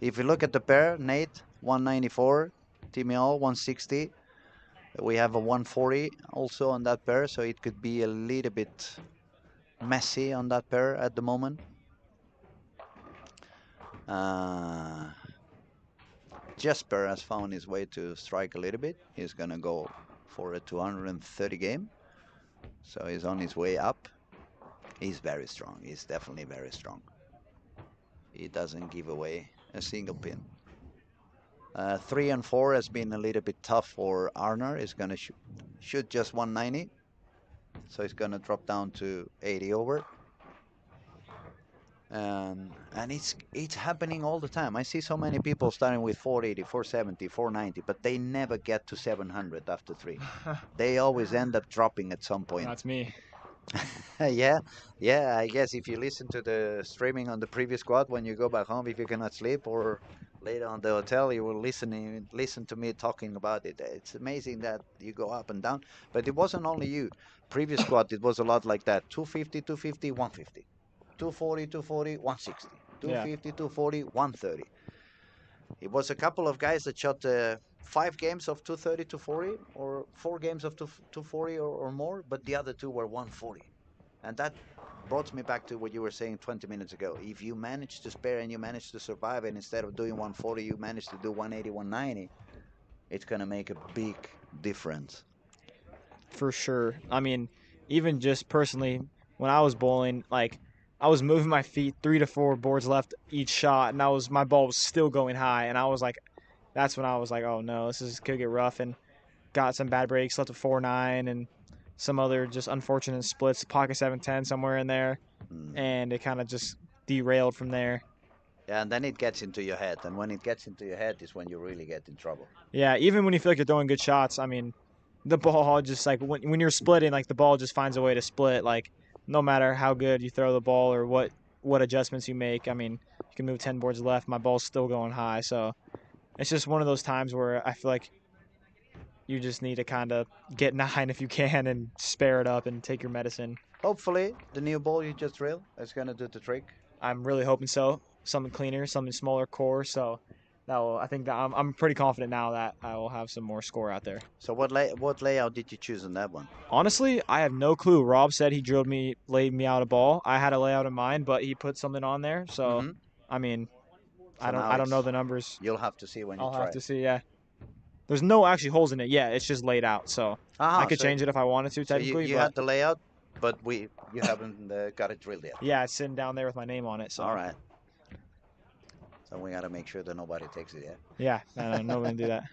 If you look at the pair, Nate 194, Timmy Hall 160. We have a 140 also on that pair, so it could be a little bit messy on that pair at the moment. Jesper has found his way to strike a little bit. He's gonna go for a 230 game, so he's on his way up. He's very strong. He's definitely very strong. He doesn't give away a single pin. 3 and 4 has been a little bit tough for Arnar. He's gonna shoot just 190, so he's gonna drop down to 80 over. And it's happening all the time. I see so many people starting with 480, 470, 490, but they never get to 700 after 3. They always end up dropping at some point. That's me. Yeah, yeah. I guess if you listen to the streaming on the previous squad when you go back home, if you cannot sleep, or later on the hotel, you will listen to me talking about it. It's amazing that you go up and down. But it wasn't only you. Previous squad, it was a lot like that. 250, 250, 150. 240, 240, 160. Yeah. 250, 240, 130. It was a couple of guys that shot 5 games of 230, 240, or 4 games of 240 or more, but the other 2 were 140. And that brought me back to what you were saying 20 minutes ago. If you manage to spare and you manage to survive, and instead of doing 140, you manage to do 180, 190, it's going to make a big difference. For sure. I mean, even just personally, when I was bowling, like I was moving my feet 3 to 4 boards left each shot, and my ball was still going high, and I was like, that's when I was like, oh no, could get rough, and got some bad breaks, left a 4-9, and some other just unfortunate splits, pocket 7-10 somewhere in there, and it kind of just derailed from there. Yeah, and then it gets into your head, and when it gets into your head is when you really get in trouble. Yeah, even when you feel like you're throwing good shots, I mean, the ball just like when you're splitting, like the ball just finds a way to split. Like no matter how good you throw the ball or what adjustments you make, I mean, you can move 10 boards left, my ball's still going high. So it's just one of those times where I feel like you just need to kind of get 9 if you can and spare it up and take your medicine. Hopefully, the new ball you just drilled is going to do the trick. I'm really hoping so. Something cleaner, something smaller core. So I think that I'm pretty confident now that I will have some more score out there. So what layout did you choose on that one? Honestly, I have no clue. Rob said he laid me out a ball. I had a layout in mind, but he put something on there. So I mean, So I don't know the numbers. You'll have to see when you I'll try. have to see. Yeah. There's no actually holes in it. Yeah, it's just laid out. So I could change it if I wanted to So technically. you had the layout. but you haven't got it drilled yet. Yeah, it's sitting down there with my name on it. So All right. So we gotta make sure that nobody takes it yet. yeah, no, nobody do that.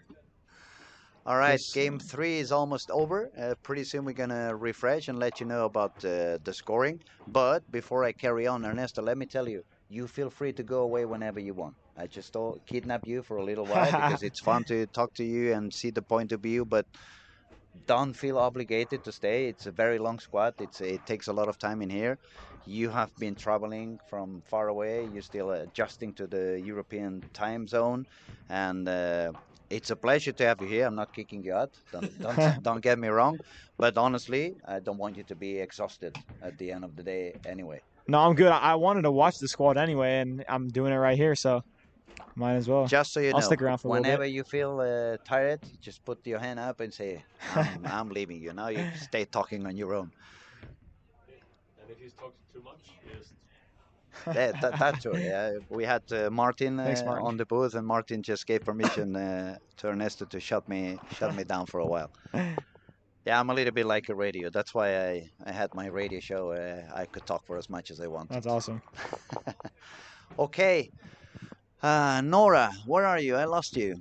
All right, Just game 3 is almost over. Pretty soon we're gonna refresh and let you know about the scoring. But before I carry on, Ernesto, let me tell you, you feel free to go away whenever you want. I just kidnap you for a little while because it's fun to talk to you and see the point of view. But don't feel obligated to stay. It's a very long squad. It takes a lot of time in here. You have been traveling from far away. You're still adjusting to the European time zone, and it's a pleasure to have you here. I'm not kicking you out. Don't get me wrong, but honestly, I don't want you to be exhausted at the end of the day anyway. no, I'm good. I wanted to watch the squad anyway, and I'm doing it right here, so might as well. Just so you I'll know, stick around for a little bit. whenever you feel tired, just put your hand up and say, I'm leaving you. Now you stay talking on your own. And if he's talking too much, just That's true. Yeah, we had Martin Thanks, Martin. on the booth, and Martin just gave permission to Ernesto to shut me down for a while. Yeah, I'm a little bit like a radio. That's why I had my radio show. I could talk for as much as I wanted. That's awesome. Okay, Nora, where are you? I lost you.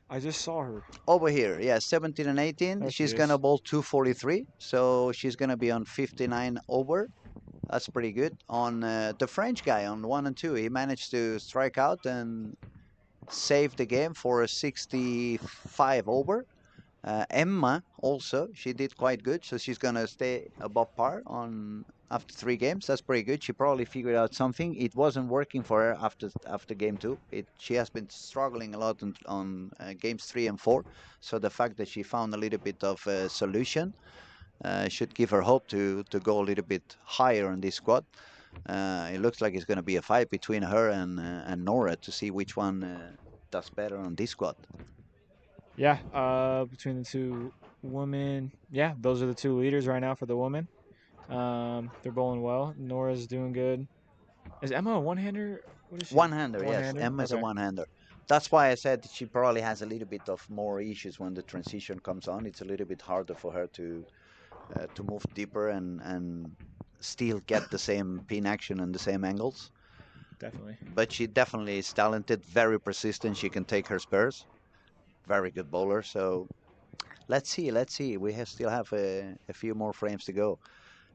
I just saw her. Over here, yeah, 17 and 18. There she She's gonna is. bowl 243, so she's gonna be on 59 over. That's pretty good. On the French guy on 1 and 2, he managed to strike out and save the game for a 65 over. Emma also, she did quite good, so she's gonna stay above par on after 3 games. That's pretty good. She probably figured out something. It wasn't working for her after game 2. She has been struggling a lot on games 3 and 4. So the fact that she found a little bit of a solution should give her hope to go a little bit higher in this squad. It looks like it's going to be a fight between her and Nora to see which one does better on this squad. Yeah, between the two women, yeah, those are the two leaders right now for the women. They're bowling well. Nora's doing good. Is Emma a one-hander? What is she? One-hander, yes. One-hander. Emma's a Okay. one-hander. That's why I said she probably has a little bit of more issues when the transition comes on. It's a little bit harder for her to move deeper and still get the same pin action and the same angles. Definitely. But she definitely is talented, very persistent. She can take her spares. Very good bowler. So let's see, let's see. Still have a few more frames to go.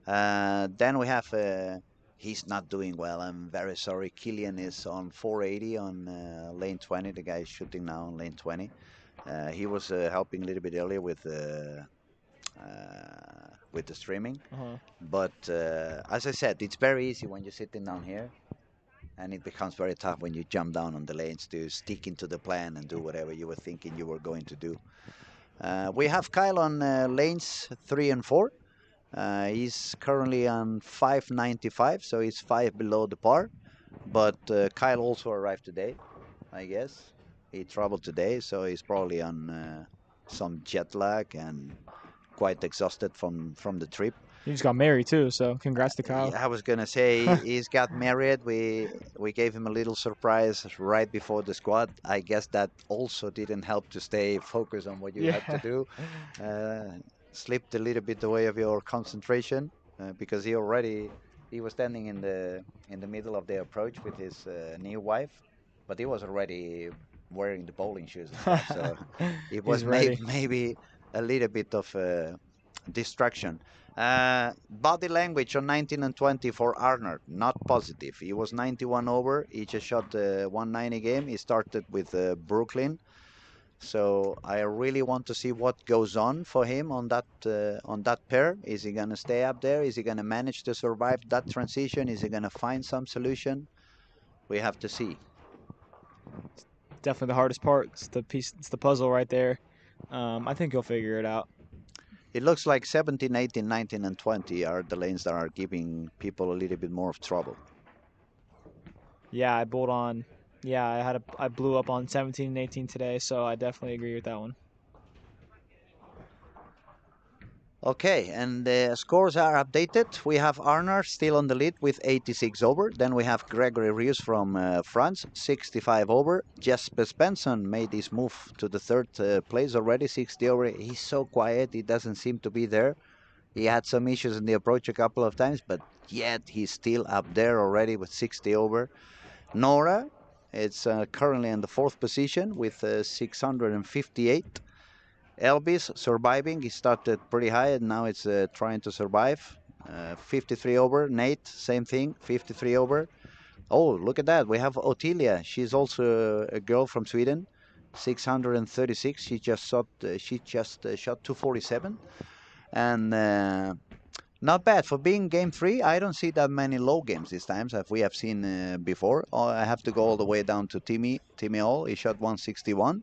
Then we have. He's not doing well. I'm very sorry. Killian is on 480 on lane 20. The guy is shooting now on lane 20. He was helping a little bit earlier with the streaming. But as I said, it's very easy when you're sitting down here, and it becomes very tough when you jump down on the lanes to stick into the plan and do whatever you were thinking you were going to do. We have Kyle on lanes 3 and 4. He's currently on 595, so he's 5 below the par. But Kyle also arrived today, I guess. He traveled today, so he's probably on some jet lag and quite exhausted from the trip. He just got married too, so congrats to Kyle. I was gonna say he's got married. We gave him a little surprise right before the squad. I guess that also didn't help to stay focused on what you had to do. Slipped a little bit away of your concentration because he was standing in the middle of the approach with his new wife, but he was already wearing the bowling shoes and stuff, so it was maybe a little bit of distraction. Body language on 19 and 20 for Arnold, not positive. He was 91 over. He just shot 190 game. He started with Brooklyn. So I really want to see what goes on for him on that pair. Is he gonna stay up there? Is he gonna manage to survive that transition? Is he gonna find some solution? We have to see. Definitely the hardest part. It's the piece. It's the puzzle right there. I think he'll figure it out. It looks like 17, 18, 19, and 20 are the lanes that are giving people a little bit more of trouble. Yeah, I bowled on. Yeah, I blew up on 17 and 18 today, so I definitely agree with that one. Okay, and the scores are updated. We have Arnar still on the lead with 86 over. Then we have Gregory Rios from France, 65 over. Jesper Svensson made his move to the third place already, 60 over. He's so quiet, he doesn't seem to be there. He had some issues in the approach a couple of times, but yet he's still up there already with 60 over. Nora, it's currently in the fourth position with 658. Elvis surviving. He started pretty high and now it's trying to survive. 53 over. Nate, same thing, 53 over. Oh, look at that. We have Ottilia. She's also a girl from Sweden. 636. She just shot 247. And not bad for being game three. I don't see that many low games this time, as we have seen before. I have to go all the way down to Timmy All. He shot 161.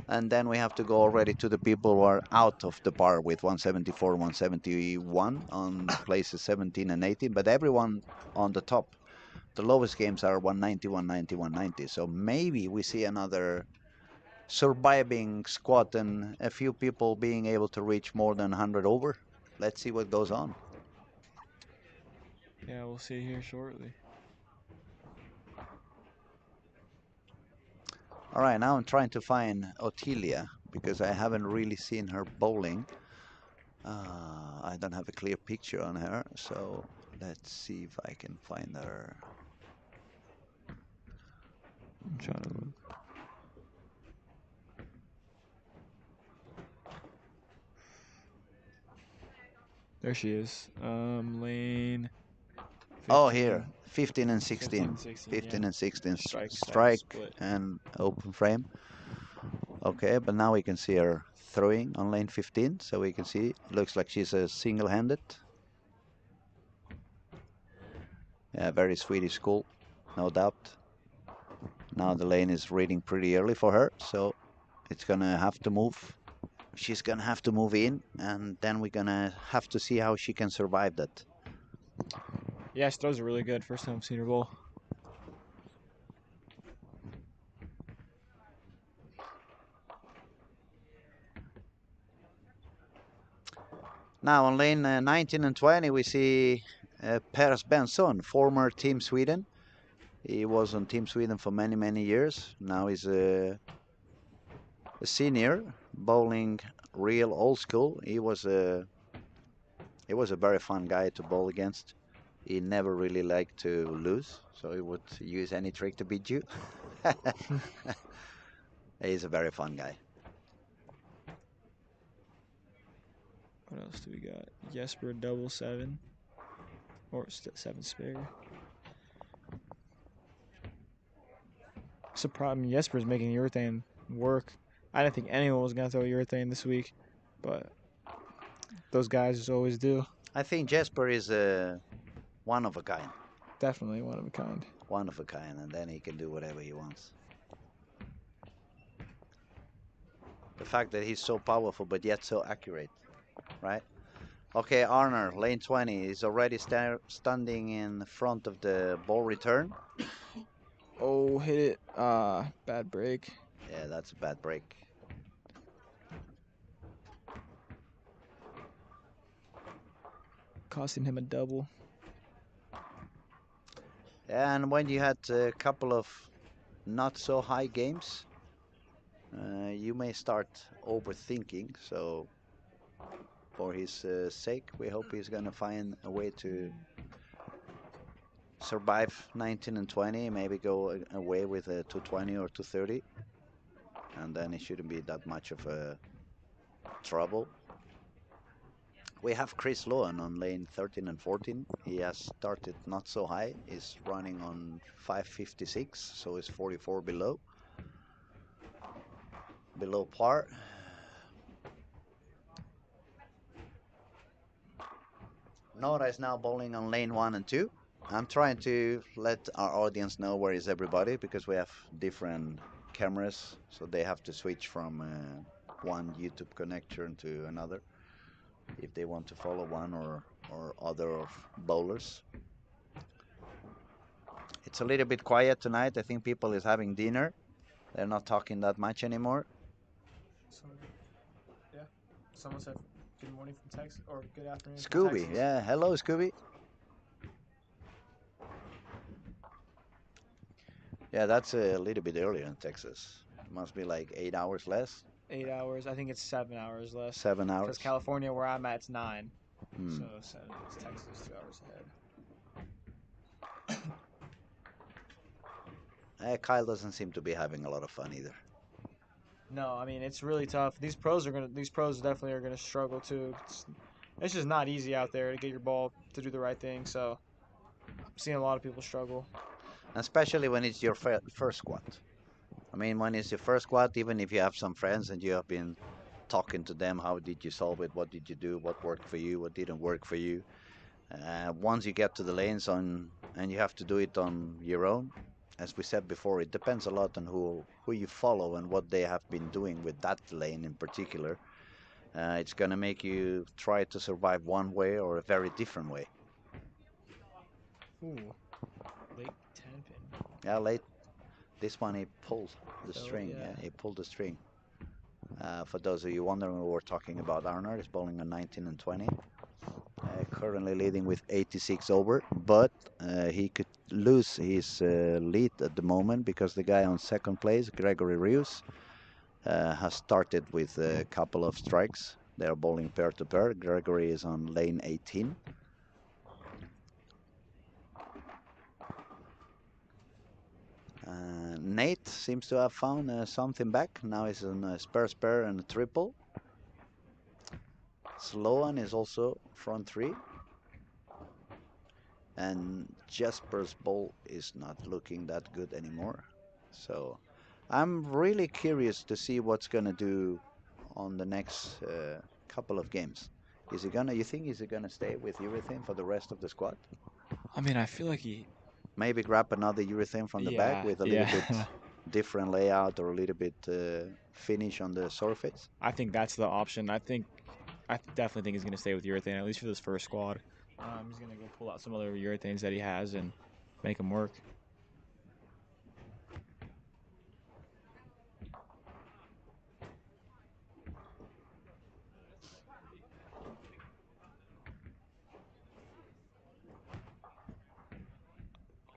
And then we have to go already to the people who are out of the par with 174, 171 on places 17 and 18. But everyone on the top, the lowest games are 190, 190, 190. So maybe we see another surviving squad and a few people being able to reach more than 100 over. Let's see what goes on. Yeah, we'll see here shortly. All right, now I'm trying to find Ottilia because I haven't really seen her bowling. I don't have a clear picture on her, so let's see if I can find her. I'm trying to look. There she is. Lane. 15, Oh, here, 15 and 16. 16, 15 yeah. and 16 Strike, strike split. and open frame. Okay, but now we can see her throwing on lane 15, so we can see, it looks like she's a single-handed. Yeah, very Swedish school, no doubt. Now the lane is reading pretty early for her, so it's gonna have to move. She's gonna have to move in, and then we're gonna have to see how she can survive that. Yeah, she throws are really good. First time I've seen her bowl. Now on lane 19 and 20, we see Per Benson, former Team Sweden. He was on Team Sweden for many, many years. Now he's a senior, bowling real old school. He was a very fun guy to bowl against. He never really liked to lose, so he would use any trick to beat you. He's a very fun guy. What else do we got? Jesper double 7. Or 7 spare. Surprise! I mean, Jesper's making urethane work. I didn't think anyone was gonna throw urethane this week, but those guys just always do. I think Jesper is one of a kind. Definitely one of a kind. One of a kind, and then he can do whatever he wants. The fact that he's so powerful but yet so accurate, right? Okay, Arner, lane 20, is already standing in front of the ball return. Oh, hit it. Bad break. Yeah, that's a bad break. Costing him a double. And when you had a couple of not so high games, you may start overthinking. So for his sake, we hope he's going to find a way to survive 19 and 20, maybe go away with a 220 or 230. And then it shouldn't be that much of a trouble. We have Chris Lohan on lane 13 and 14. He has started not so high. He's running on 556, so it's 44 below par. Nora is now bowling on lane 1 and 2. I'm trying to let our audience know where is everybody because we have different cameras, so they have to switch from one YouTube connection to another if they want to follow one or other bowlers. It's a little bit quiet tonight. I think people is having dinner. They're not talking that much anymore. Yeah. Someone said good morning from Texas or good afternoon from Scooby, Texas. yeah. Hello, Scooby. Yeah, that's a little bit earlier in Texas. It must be like 8 hours less. 8 hours. I think it's 7 hours less. 7 hours. Because California, where I'm at, it's 9. Hmm. So it's Texas 2 hours ahead. Kyle doesn't seem to be having a lot of fun either. No, I mean it's really tough. These pros definitely are gonna struggle too. It's just not easy out there to get your ball to do the right thing. So I'm seeing a lot of people struggle. Especially when it's your first squad. I mean, when it's your first squad, even if you have some friends and you have been talking to them, how did you solve it? What did you do? What worked for you? What didn't work for you? Once you get to the lanes on, and you have to do it on your own, as we said before, it depends a lot on who you follow and what they have been doing with that lane in particular. It's gonna make you try to survive one way or a very different way. Ooh, late 10 pin. Yeah, late this one he pulled the So string. Yeah, yeah. he pulled the string. For those of you wondering, we were talking about Arnold. He's bowling a 19 and 20. Currently leading with 86 over, but he could lose his lead at the moment because the guy on second place, Gregory Rios, has started with a couple of strikes. They're bowling pair to pair. Gregory is on lane 18. Nate seems to have found something back. Now he's on a spare and a triple. Sloan is also front three. And Jasper's ball is not looking that good anymore. So I'm really curious to see what's gonna do on the next couple of games. Is he gonna? You think is he gonna stay with urethane for the rest of the squad? I mean, I feel like he. Maybe grab another urethane from the back Yeah, with a little bit yeah. different layout or a little bit finish on the surface. I think that's the option. I definitely think he's gonna stay with urethane at least for this first squad. He's gonna go pull out some other urethanes that he has and make them work.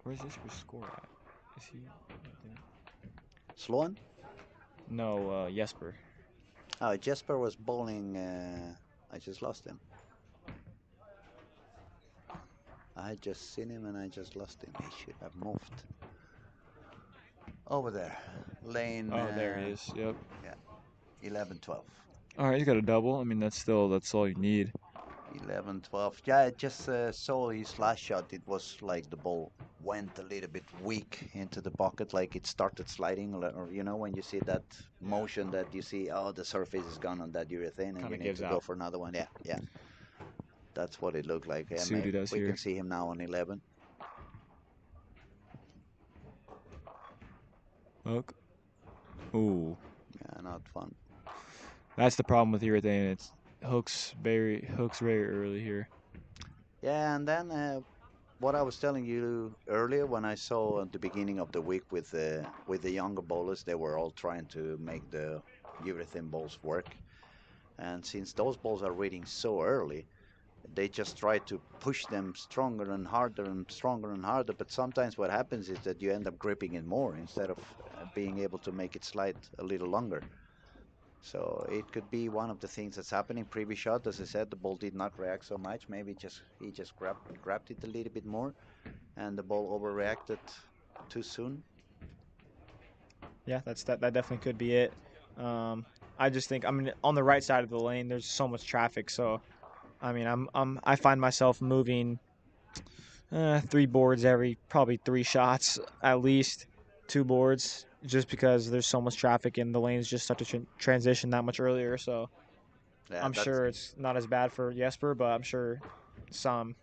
Where's this score at? Is he? Sloan? No, Jesper. Oh, Jesper was bowling. I just lost him. I had just seen him and I just lost him. He should have moved. Over there. Lane Oh, there he is. Yep. yeah, 11, 12. All right, he's got a double. I mean, that's all you need. 11, 12. Yeah, I just saw his last shot. It was like the ball went a little bit weak into the pocket, like it started sliding, or you know, when you see that motion that you see, oh, the surface is gone on that urethane and Kind you of need gives to go out. for another one. Yeah, yeah. That's what it looked like. Yeah, Sudi maybe does we can here. see him now on 11. Hook. Ooh, Yeah, not fun. that's the problem with urethane. It's hooks very early here. Yeah, and then what I was telling you earlier when I saw at the beginning of the week with the younger bowlers, they were all trying to make the urethane balls work. And since those balls are reading so early, they just try to push them stronger and harder and stronger and harder. But sometimes what happens is that you end up gripping it more instead of being able to make it slide a little longer. So it could be one of the things that's happening. Previous shot, as I said, the ball did not react so much. Maybe just he just grabbed it a little bit more, and the ball overreacted too soon. Yeah, that definitely could be it. I just think I mean on the right side of the lane, there's so much traffic. So I mean, I find myself moving 3 boards every probably 3 shots at least, 2 boards, just because there's so much traffic and the lanes just start to transition that much earlier. So Yeah, I'm that's sure it's not as bad for Jesper, but I'm sure some.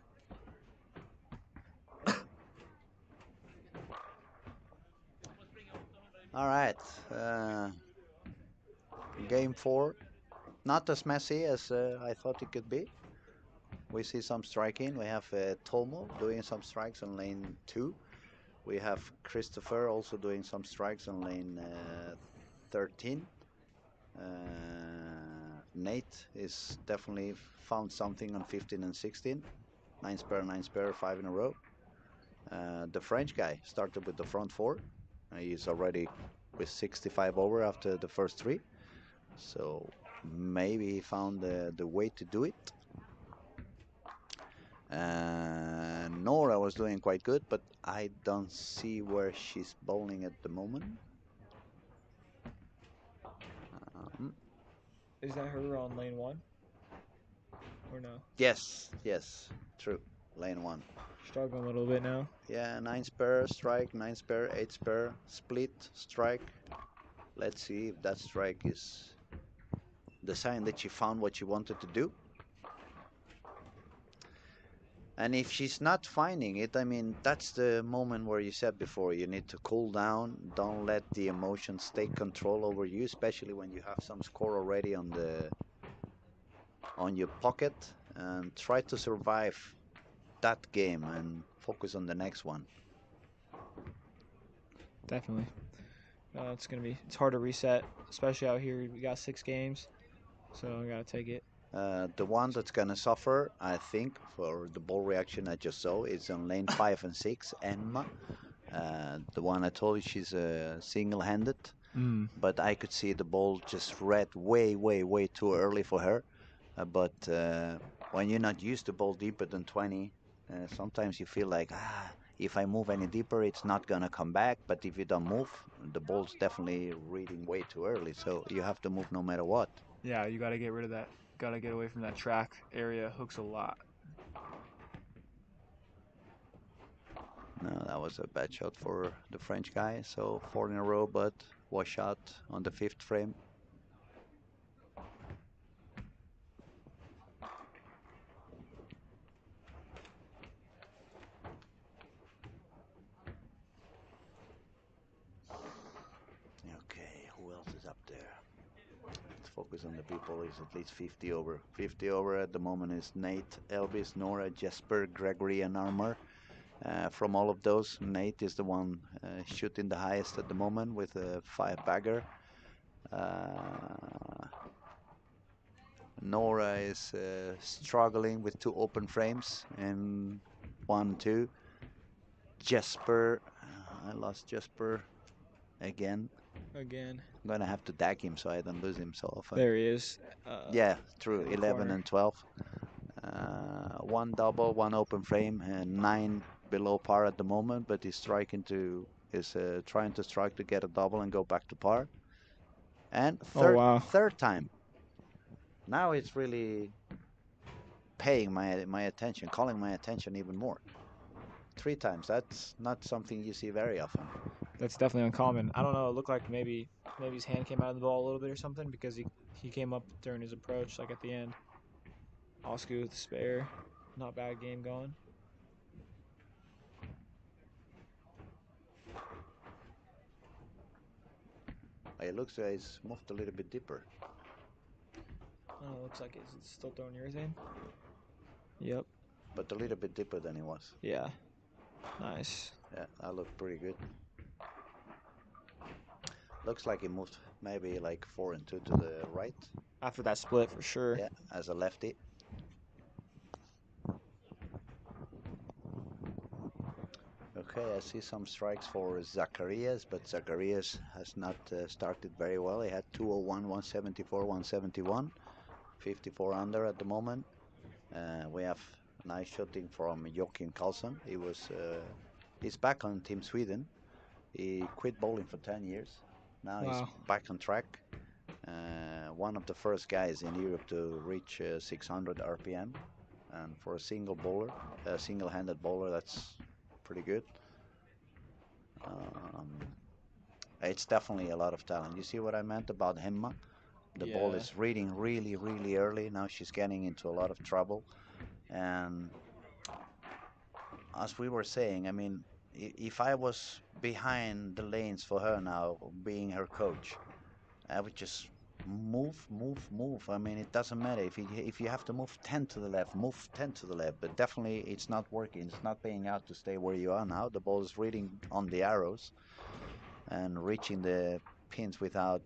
all right. Game four, not as messy as I thought it could be. We see some striking. We have Tomo doing some strikes on lane 2. We have Christopher also doing some strikes on lane 13. Nate is definitely found something on 15 and 16. 9 spare, 5 in a row. The French guy started with the front 4. He's already with 65 over after the first 3. So maybe he found the way to do it. Nora was doing quite good, but I don't see where she's bowling at the moment. Um, Is that her on lane 1? Or no? yes, yes, true. Lane 1. Struggling a little bit now. Yeah, 9 spare, strike, 9 spare, 8 spare, split, strike. Let's see if that strike is the sign that she found what she wanted to do. And if she's not finding it, I mean, that's the moment where you said before, you need to cool down. Don't let the emotions take control over you, especially when you have some score already on your pocket, and try to survive that game and focus on the next one. Definitely. It's hard to reset, especially out here. We got 6 games, so I gotta take it. The one that's gonna suffer, I think, for the ball reaction I just saw is on lane 5 and 6, Emma. The one I told you she's single-handed, but I could see the ball just read way, way, way too early for her. But when you're not used to ball deeper than 20, sometimes you feel like, if I move any deeper, it's not gonna come back. But if you don't move, the ball's definitely reading way too early. So you have to move no matter what. Yeah, you gotta get rid of that. Gotta get away from that track area. Hooks a lot. No, that was a bad shot for the French guy. So 4 in a row, but wash out on the 5th frame. Okay, who else is up there? Let's focus on the people. Is at least 50 over. 50 over at the moment is Nate, Elvis, Nora, Jesper, Gregory, and Armor. From all of those, Nate is the one shooting the highest at the moment with a 5-bagger. Nora is struggling with 2 open frames and 1, 2. Jesper, I lost Jesper again. Again. I'm gonna have to dag him so I don't lose him so often. There he is. Yeah, true. in the 11 corner. and 12. 1 double, 1 open frame, and 9 below par at the moment. But he's trying to strike to get a double and go back to par. And Oh wow. third time. Now it's really paying my attention, calling my attention even more. 3 times. That's not something you see very often. That's definitely uncommon. I don't know. It looked like maybe his hand came out of the ball a little bit or something because he came up during his approach, like at the end. Oscar with the spare. Not bad game going. It looks like he's moved a little bit deeper. Oh, looks like it's still throwing urethane. Yep. But a little bit deeper than he was. Yeah. Nice. Yeah, that looked pretty good. Looks like he moved maybe like 4 and 2 to the right. After that split, for sure. Yeah, as a lefty. Okay, I see some strikes for Zacharias, but Zacharias has not started very well. He had 201, 174, 171, 54 under at the moment. We have nice shooting from Joakim Karlsson. He's back on Team Sweden. He quit bowling for 10 years. Now he's Wow. back on track. One of the first guys in Europe to reach 600 RPM. And for a single-handed bowler, that's pretty good. It's definitely a lot of talent. You see what I meant about Hemma? The ball Yeah. is reading really, really early. Now she's getting into a lot of trouble. And as we were saying, I mean, if I was behind the lanes for her now, being her coach, I would just move, move, move. I mean, it doesn't matter if you have to move 10 to the left, move 10 to the left. But definitely, it's not working. It's not paying out to stay where you are now. The ball is reading on the arrows and reaching the pins without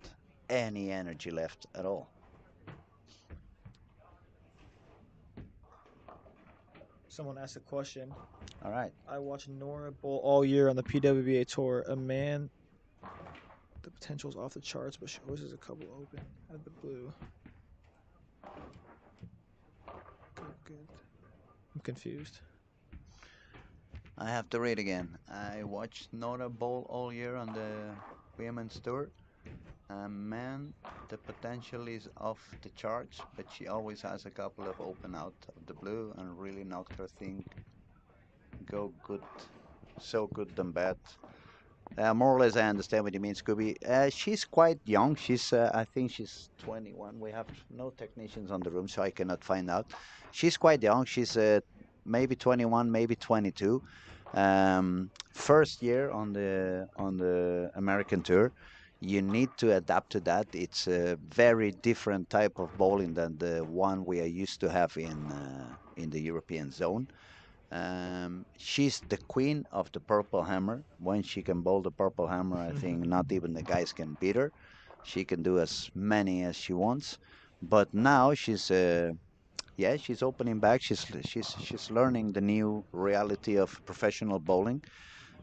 any energy left at all. Someone asked a question. All right. I watched Nora bowl all year on the PWBA tour. A man, the potential's off the charts, but she always has a couple open at the blue. Good. I'm confused. I have to read again. I watched Nora Bowl all year on the women's tour. Man, the potential is off the charts, but she always has a couple of open out of the blue and really knocked her thing go good, so good than bad. More or less, I understand what you mean, Scooby. She's quite young. I think she's 21. We have no technicians on the room, so I cannot find out. She's quite young. She's maybe 21, maybe 22. First year on the American tour. You need to adapt to that. It's a very different type of bowling than the one we are used to have in the European zone. She's the queen of the purple hammer. When she can bowl the purple hammer, I think not even the guys can beat her. She can do as many as she wants. But now yeah, she's opening back. She's learning the new reality of professional bowling.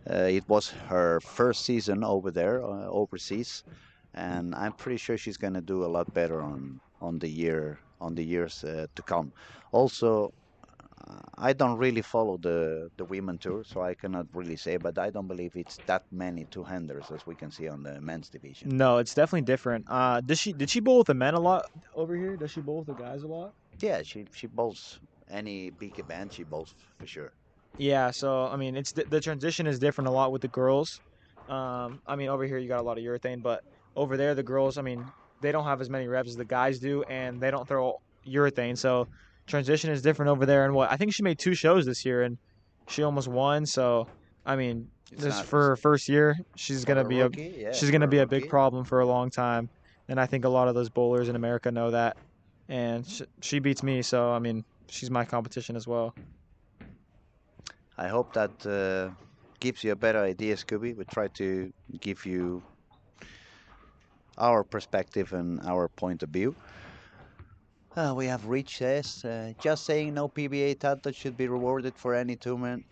It was her first season over there, overseas, and I'm pretty sure she's gonna do a lot better on the years to come. Also, I don't really follow the women tour, so I cannot really say, but I don't believe it's that many two-handers as we can see on the men's division. No, it's definitely different. Did she bowl with the men a lot over here? Does she bowl with the guys a lot? Yeah, she bowls any big event, she bowls for sure. Yeah, so I mean, it's the transition is different a lot with the girls. I mean, over here you got a lot of urethane, but over there the girls, I mean, they don't have as many reps as the guys do, and they don't throw urethane. So transition is different over there. And what I think she made two shows this year, and she almost won. So I mean, It's this not for her first year, for a rookie, yeah, she's for gonna a be a big rookie. problem for a long time. And I think a lot of those bowlers in America know that. And she beats me, so I mean, she's my competition as well. I hope that gives you a better idea, Scooby. We try to give you our perspective and our point of view. We have Rich says, just saying no PBA title should be rewarded for any tournament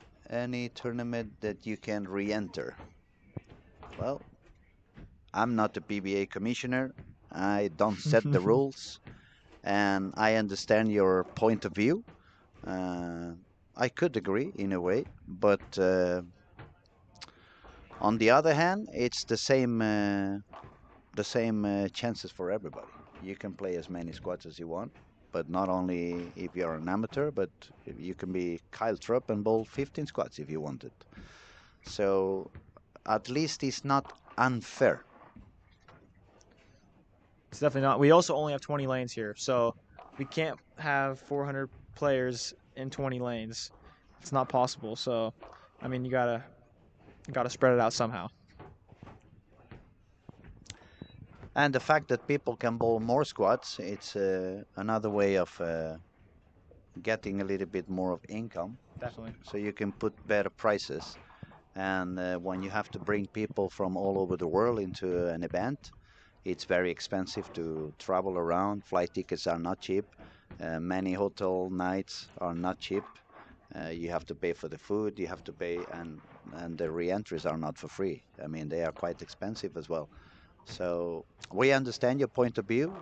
that you can re-enter. Well, I'm not the PBA commissioner. I don't set the rules, and I understand your point of view. Uh, I could agree in a way, but on the other hand, it's the same chances for everybody. You can play as many squads as you want, but not only if you're an amateur, but you can be Kyle Trupp and bowl 15 squads if you wanted. So at least it's not unfair. It's definitely not. We also only have 20 lanes here, so we can't have 400 players in 20 lanes. It's not possible. So, I mean, you gotta spread it out somehow. And the fact that people can bowl more squads, it's another way of getting a little bit more of income. Definitely. So you can put better prices. And when you have to bring people from all over the world into an event, it's very expensive to travel around. Flight tickets are not cheap. Many hotel nights are not cheap. You have to pay for the food. You have to pay, and the re-entries are not for free. I mean, they are quite expensive as well. So we understand your point of view.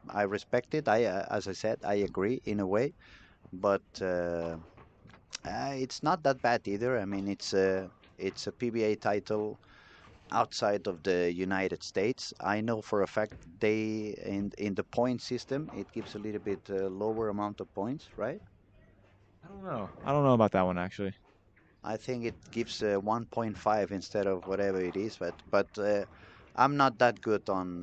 I respect it. As I said, I agree in a way, but it's not that bad either. I mean, it's a PBA title outside of the United States. I know for a fact they in the point system it gives a little bit lower amount of points, right? I don't know. I don't know about that one actually. I think it gives 1.5 instead of whatever it is, but I'm not that good on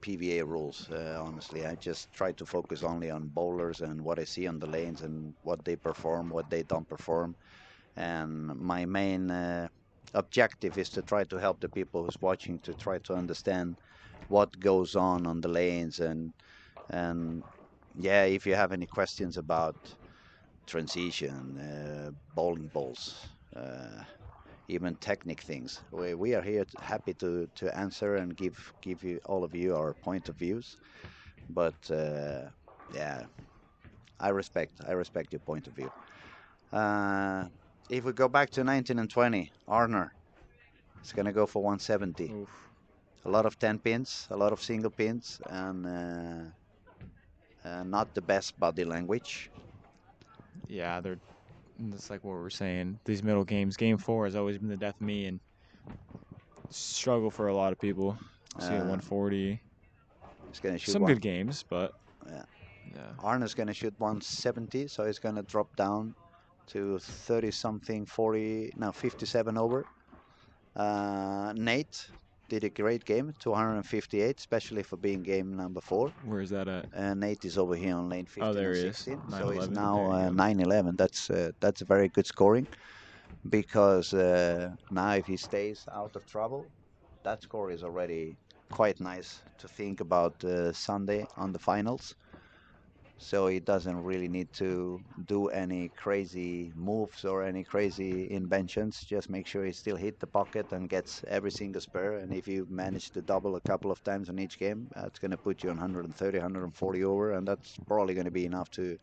PVA rules. Honestly, I just try to focus only on bowlers and what I see on the lanes and what they perform, what they don't perform. And my main objective is to try to help the people who's watching to try to understand what goes on the lanes and yeah, if you have any questions about transition, bowling balls, even technique things. We are here happy to answer and give you all of you our point of views. But yeah, I respect your point of view. Uh, if we go back to 19 and 20, Arner is gonna go for 170. Oof. A lot of 10 pins, a lot of single pins, and not the best body language. yeah, they're. It's like what we were saying. These middle games, game 4 has always been the death of me and struggle for a lot of people. See at Uh, 140. he's gonna shoot Some one. good games, but Yeah. yeah. Arne's gonna shoot 170, so he's gonna drop down to 30 something, 40, no, 57 over. Nate did a great game, 258, especially for being game number 4. Where is that at? Nate is over here on lane Oh, 15 there and he is. 16, so he's 911. now There you go. 9-11. That's a very good scoring because now if he stays out of trouble, that score is already quite nice to think about Sunday on the finals. So he doesn't really need to do any crazy moves or any crazy inventions. Just make sure he still hit the pocket and gets every single spur. And if you manage to double a couple of times on each game, that's going to put you on 130, 140 over, and that's probably going to be enough to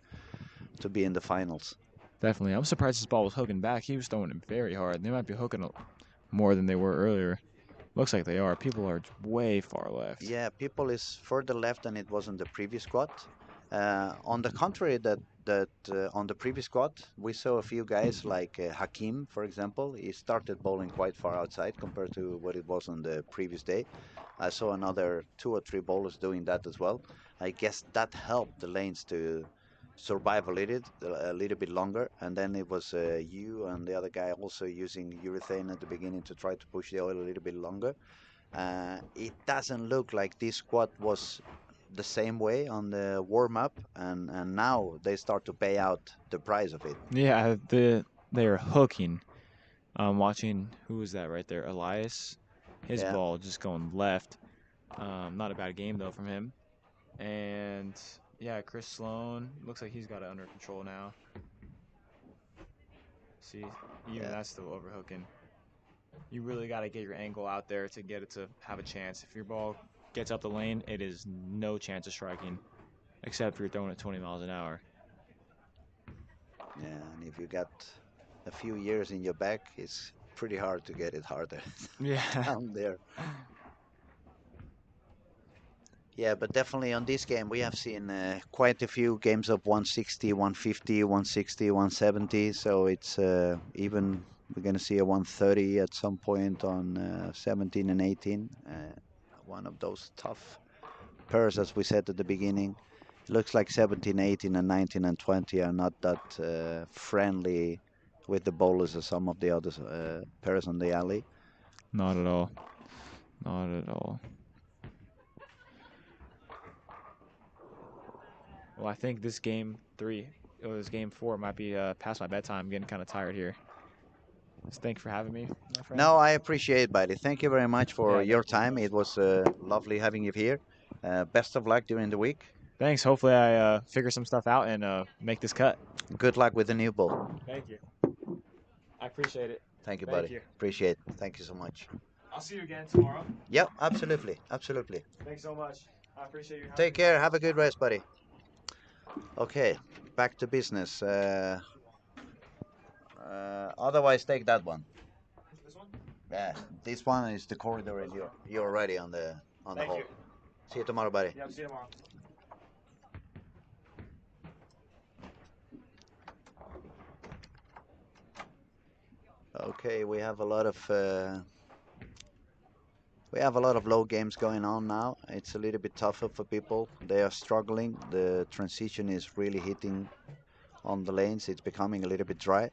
be in the finals. Definitely. I'm surprised his ball was hooking back. He was throwing it very hard. They might be hooking more than they were earlier. Looks like they are. People are way far left. Yeah, people is further left than it was on the previous squad. On the contrary, that on the previous squad, we saw a few guys like Hakim, for example. He started bowling quite far outside compared to what it was on the previous day. I saw another 2 or 3 bowlers doing that as well. I guess that helped the lanes to survive a little bit longer. And then it was you and the other guy also using urethane at the beginning to try to push the oil a little bit longer. It doesn't look like this squad was the same way on the warm up, and now they start to pay out the price of it. Yeah, they're hooking. I'm watching, who was that right there? Elias. His Yeah, ball just going left. Not a bad game though from him. And yeah, Chris Sloan looks like he's got it under control now. See, even yeah, that's still overhooking. You really got to get your angle out there to get it to have a chance. If your ball gets up the lane, it is no chance of striking, except if you're throwing it 20 miles an hour. yeah. And if you got a few years in your back, it's pretty hard to get it harder Yeah. down there. Yeah, but definitely on this game, we have seen quite a few games of 160, 150, 160, 170. So it's even we're going to see a 130 at some point on 17 and 18. One of those tough pairs, as we said at the beginning. It looks like 17, 18, and 19 and 20 are not that friendly with the bowlers as some of the other pairs on the alley. Not at all. Not at all. Well, I think this game 3, or this game 4 might be past my bedtime. I'm getting kind of tired here. Thank you for having me, my friend. No, I appreciate, buddy. Thank you very much for Yeah, your definitely. time. It was lovely having you here. Best of luck during the week. Thanks. Hopefully, I figure some stuff out and make this cut. Good luck with the new ball. Thank you. I appreciate it. Thank you, Thank buddy. you. Appreciate it. Thank you so much. I'll see you again tomorrow. Yep, absolutely. Absolutely. Thanks so much. I appreciate you. Take care. Have a good rest, buddy. Okay, back to business. Otherwise, take that one. This one? Yeah, this one is the corridor, and you're already on the Thank hole. you. See you tomorrow, buddy. Yeah, I'll see you tomorrow. Okay, we have a lot of low games going on now. It's a little bit tougher for people. They are struggling. The transition is really hitting on the lanes. It's becoming a little bit dry.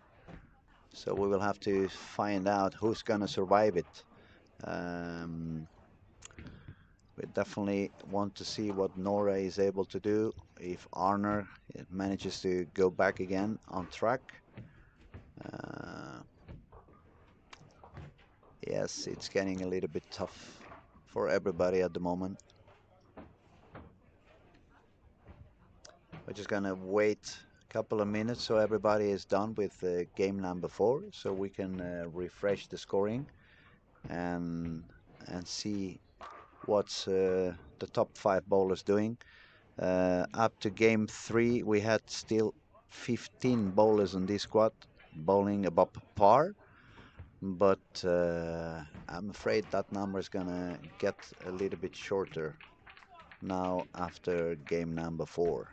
So we will have to find out who's gonna survive it. Um, we definitely want to see what Nora is able to do if Arner manages to go back again on track. Uh, yes, it's getting a little bit tough for everybody at the moment. We're just gonna wait a couple of minutes so everybody is done with game number 4, so we can refresh the scoring and see what's the top 5 bowlers doing. Up to game 3, we had still 15 bowlers on this squad bowling above par, but I'm afraid that number is gonna get a little bit shorter now after game number 4.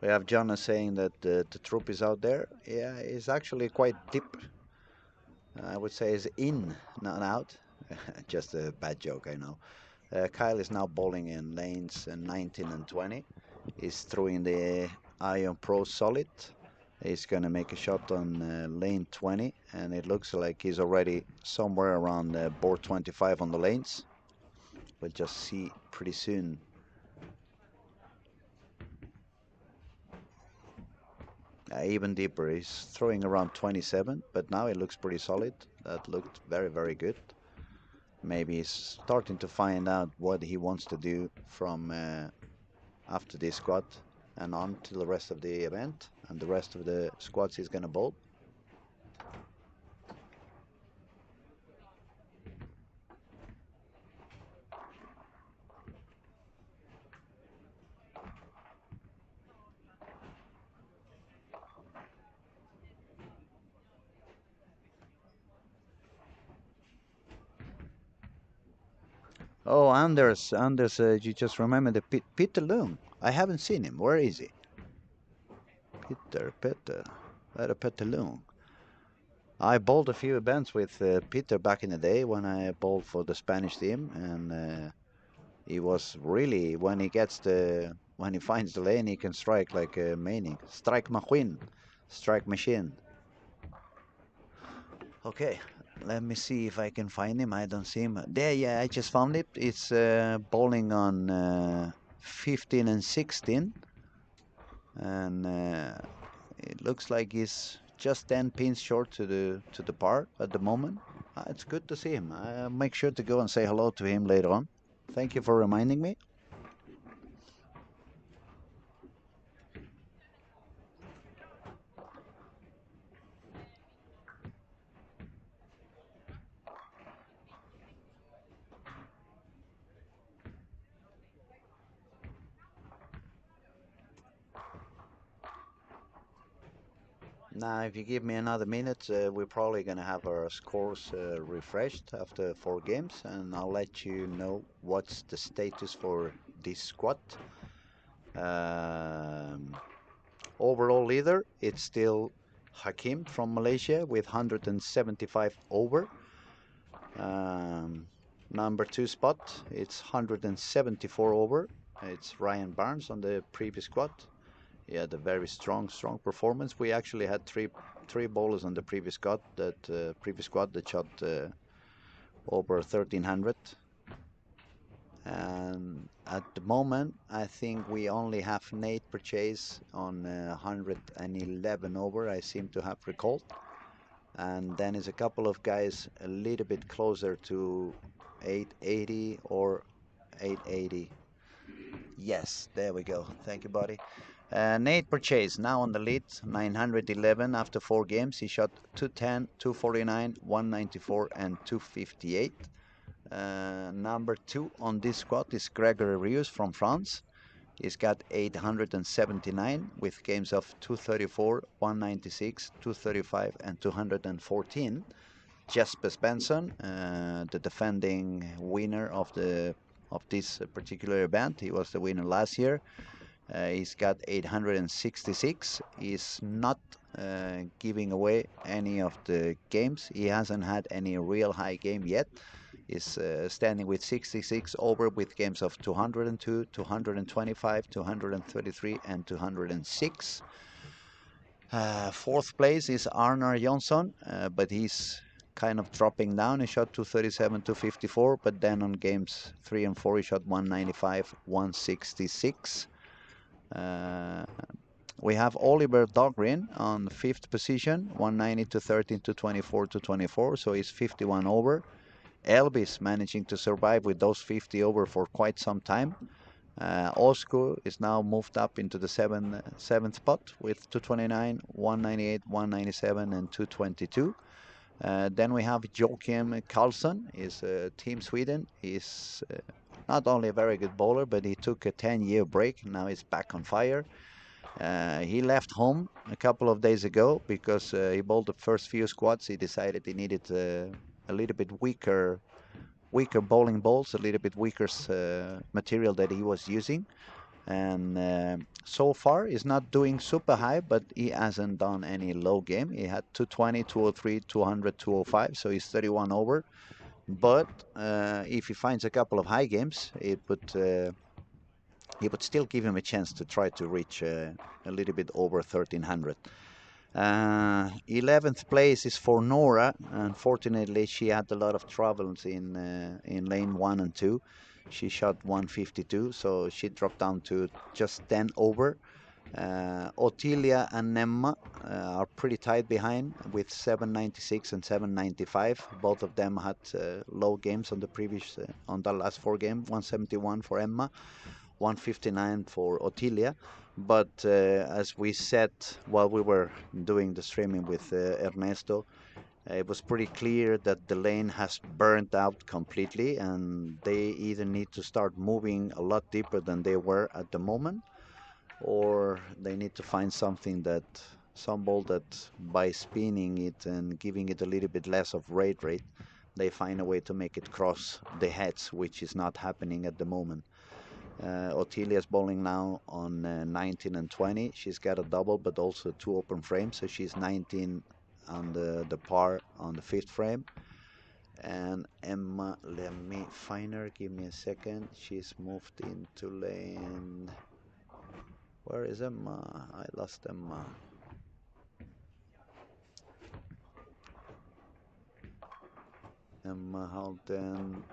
We have Jonas saying that the troop is out there. Yeah, it's actually quite deep. I would say it's in, not out. Just a bad joke, I know. Kyle is now bowling in lanes 19 and 20. He's throwing the Ion Pro Solid. He's going to make a shot on lane 20, and it looks like he's already somewhere around board 25 on the lanes. We'll just see pretty soon. Even deeper, he's throwing around 27, but now it looks pretty solid. That looked very, very good. Maybe he's starting to find out what he wants to do from after this squad and on to the rest of the event and the rest of the squads he's gonna bowl. Oh, Anders, you just remember the Peter Lung. I haven't seen him. Where is he? Peter Lung. I bowled a few events with Peter back in the day when I bowled for the Spanish team, and he was really when he finds the lane, he can strike like a maniac. Strike machine. Okay, let me see if I can find him. I don't see him. There, yeah, I just found it. It's bowling on 15 and 16, and it looks like he's just 10 pins short to the par at the moment. It's good to see him. I'll make sure to go and say hello to him later on. Thank you for reminding me. Now, if you give me another minute, we're probably going to have our scores refreshed after 4 games, and I'll let you know what's the status for this squad. Um, Overall leader, it's still Hakim from Malaysia with 175 over. Number 2 spot, it's 174 over. It's Ryan Barnes on the previous squad. He had a very strong performance. We actually had three bowlers on the previous squad that shot over 1300. And at the moment, I think we only have Nate Purchase on 111 over. I seem to have recalled. And then is a couple of guys a little bit closer to 880 or 880. Yes, there we go. Thank you, buddy. Nate Purchase now on the lead, 911 after 4 games. He shot 210, 249, 194, and 258. Number 2 on this squad is Gregory Rius from France. He's got 879 with games of 234, 196, 235, and 214. Jesper Svensson, the defending winner of this particular event. He was the winner last year. He's got 866. He's not giving away any of the games. He hasn't had any real high game yet. He's standing with 66 over with games of 202, 225, 233, and 206. Fourth place is Arnar Jonsson, but he's kind of dropping down. He shot 237, 254, but then on games 3 and 4 he shot 195, 166. We have Oliver Dahlgren on 5th position, 190 to 13 to 24 to 24, so he's 51 over. Elvis managing to survive with those 50 over for quite some time. Oscar is now moved up into the seventh spot with 229, 198, 197, and 222. Then we have Joakim Karlsson, is Team Sweden. He's not only a very good bowler, but he took a 10-year break. Now he's back on fire. He left home a couple of days ago because he bowled the first few squads. He decided he needed a little bit weaker bowling balls, a little bit weaker material that he was using. And so far he's not doing super high, but he hasn't done any low game. He had 220, 203, 200, 205, so he's 31 over. But if he finds a couple of high games, it would still give him a chance to try to reach a little bit over 1300. 11th place is for Nora. Unfortunately, she had a lot of troubles in lane 1 and 2. She shot 152, so she dropped down to just 10 over. Ottilia and Nemma are pretty tight behind with 796 and 795. Both of them had low games on the last 4 games. 171 for Emma, 159 for Ottilia. But as we said while we were doing the streaming with Ernesto, it was pretty clear that the lane has burnt out completely, and they either need to start moving a lot deeper than they were at the moment, or they need to find some ball that by spinning it and giving it a little bit less of rate, they find a way to make it cross the heads, which is not happening at the moment. Ottilia's bowling now on 19 and 20. She's got a double, but also 2 open frames, so she's 19 on the par on the 5th frame. And Emma, let me find her. Give me a second. She's moved into lane. Where is Emma? I lost Emma. Emma Halden.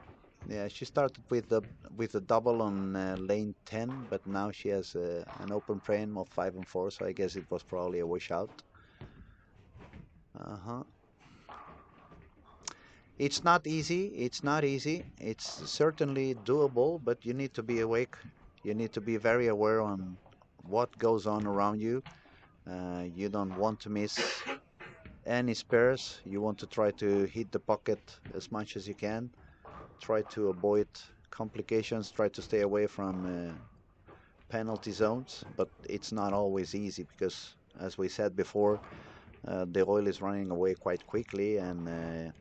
Yeah, she started with a double on lane 10, but now she has an open frame of 5 and 4, so I guess it was probably a washout. Uh-huh. It's not easy. It's not easy. It's certainly doable, but you need to be awake. You need to be very aware on what goes on around you. You don't want to miss any spares. You want to try to hit the pocket as much as you can. Try to avoid complications. Try to stay away from penalty zones. But it's not always easy because, as we said before, the oil is running away quite quickly, and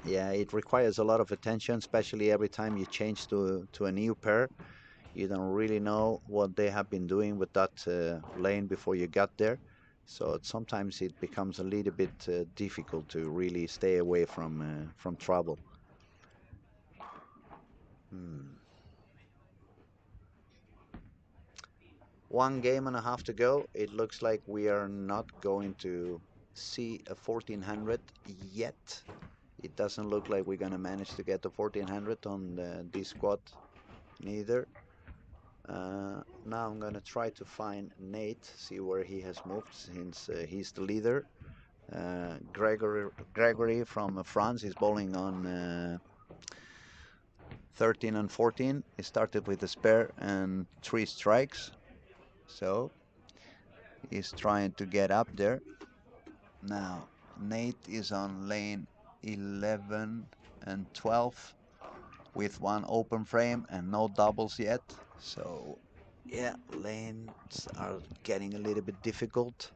yeah, it requires a lot of attention, especially every time you change to a new pair. You don't really know what they have been doing with that lane before you got there. So sometimes it becomes a little bit difficult to really stay away from trouble. Hmm. 1.5 games to go. It looks like we are not going to see a 1400 yet. It doesn't look like we're gonna manage to get the 1400 on this squad neither. Now I'm gonna try to find Nate, see where he has moved since he's the leader. Gregory from France is bowling on 13 and 14. He started with a spare and 3 strikes, so he's trying to get up there. Now Nate is on lane 11 and 12 with 1 open frame and no doubles yet. So yeah, lanes are getting a little bit difficult.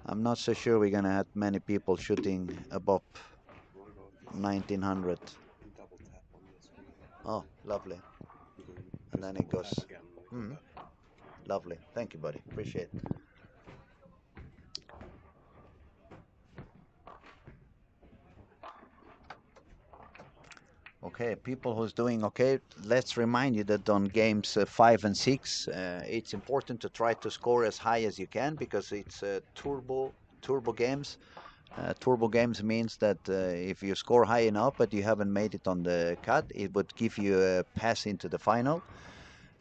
I'm not so sure we're gonna have many people shooting above 1900. Oh, lovely. And then it goes. Hmm. Lovely. Thank you, buddy. Appreciate it. Okay, people who's doing okay, let's remind you that on games 5 and 6, it's important to try to score as high as you can because it's turbo games. Turbo games means that if you score high enough but you haven't made it on the cut, it would give you a pass into the final.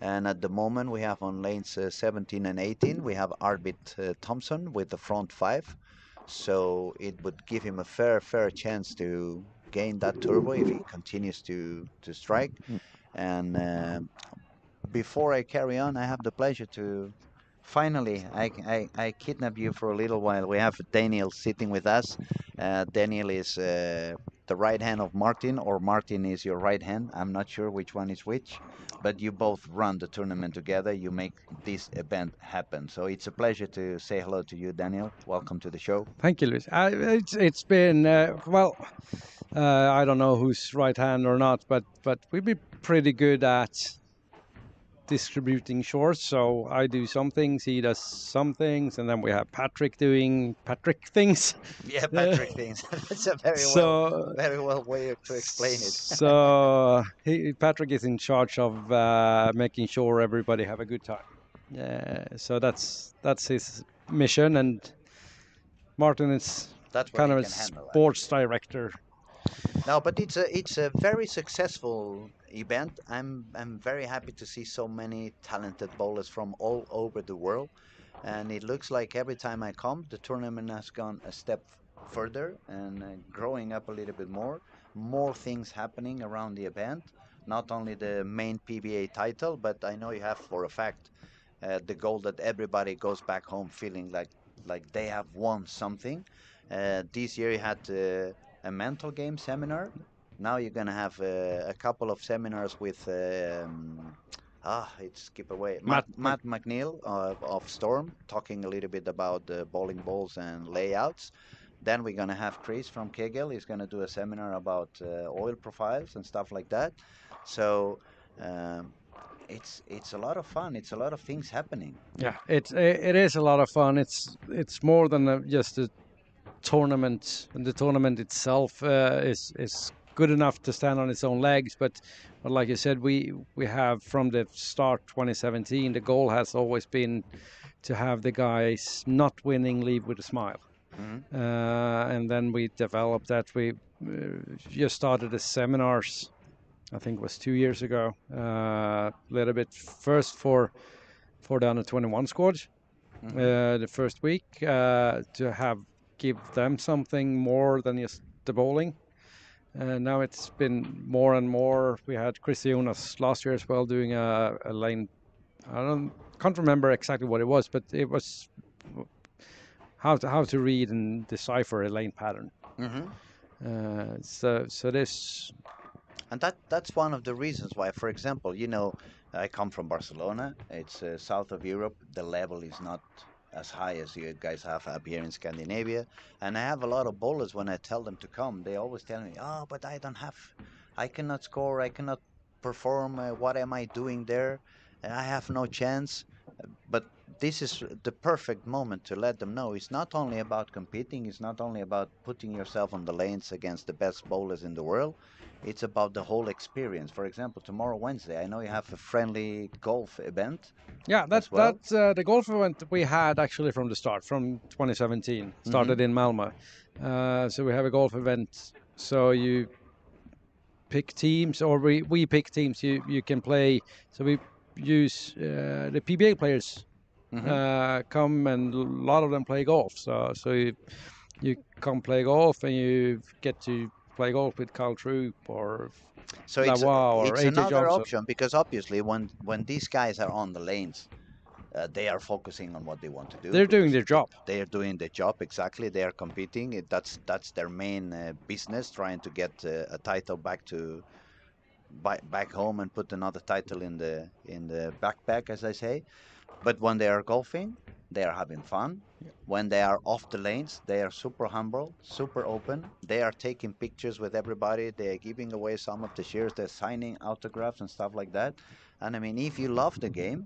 And at the moment we have on lanes 17 and 18, we have Arvid Thompson with the front 5. So it would give him a fair chance to gain that turbo if he continues to strike. And before I carry on, I have the pleasure to finally I kidnap you for a little while. We have Daniel sitting with us. Daniel is the right hand of Martin, or Martin is your right hand. I'm not sure which one is which, but you both run the tournament together. You make this event happen. So it's a pleasure to say hello to you, Daniel. Welcome to the show. Thank you, Luis. It's been well. I don't know who's right hand or not, but we've been pretty good at distributing shorts. So I do some things, he does some things, and then we have Patrick doing Patrick things. Yeah, Patrick thinks that's a So very well way to explain it. Patrick is in charge of making sure everybody have a good time. So that's his mission, and Martin is That's what kind he of a can handle, sports actually. director. No, but it's a very successful event. I'm very happy to see so many talented bowlers from all over the world, and it looks like every time I come, the tournament has gone a step further and growing up a little bit more. More things happening around the event. Not only the main PBA title, but I know you have for a fact the goal that everybody goes back home feeling like they have won something. This year you had a mental game seminar. Now you're gonna have a couple of seminars with it's skip away Matt McNeil of Storm talking a little bit about the bowling balls and layouts. Then we're gonna have Chris from Kegel. He's gonna do a seminar about oil profiles and stuff like that. So um, it's a lot of fun. It's a lot of things happening. Yeah, it is a lot of fun. It's more than just a tournament, and the tournament itself is good enough to stand on its own legs. But like you said, we have from the start 2017, the goal has always been to have the guys not winning leave with a smile. Hmm. And then we developed that. We just started the seminars. I think it was 2 years ago. A little bit first for the under 21 squad. The first week to have give them something more than just the bowling. Now it's been more and more. We had Chris Jonas last year as well doing a lane. Can't remember exactly what it was, but it was how to read and decipher a lane pattern. Hmm. So this. And that's one of the reasons why, for example, I come from Barcelona. It's south of Europe. The level is not as high as you guys have up here in Scandinavia. And I have a lot of bowlers when I tell them to come. They always tell me, "Oh, but I cannot score. I cannot perform. What am I doing there? I have no chance." But this is the perfect moment to let them know it's not only about competing, it's not only about putting yourself on the lanes against the best bowlers in the world, it's about the whole experience. For example, tomorrow, Wednesday, I know you have a friendly golf event Yeah, as well. that's the golf event we had actually from the start, from 2017. Started in Malmö. So we have a golf event. So you pick teams, or we pick teams. You can play. So we use the PBA players come, and a lot of them play golf. So you come play golf, and you get to play golf with Carl Troop or So Lavoie or it's AJ another Johnson. option because obviously when these guys are on the lanes, they are focusing on what they want to do They're doing because their job. they are doing their job exactly. They are competing. That's their main business, trying to get a title back home and put another title in the backpack, as I say. But when they are golfing, they are having fun. When they are off the lanes, they are super humble, super open. They are taking pictures with everybody. They are giving away some of the shares. They're signing autographs and stuff like that. And I mean, if you love the game,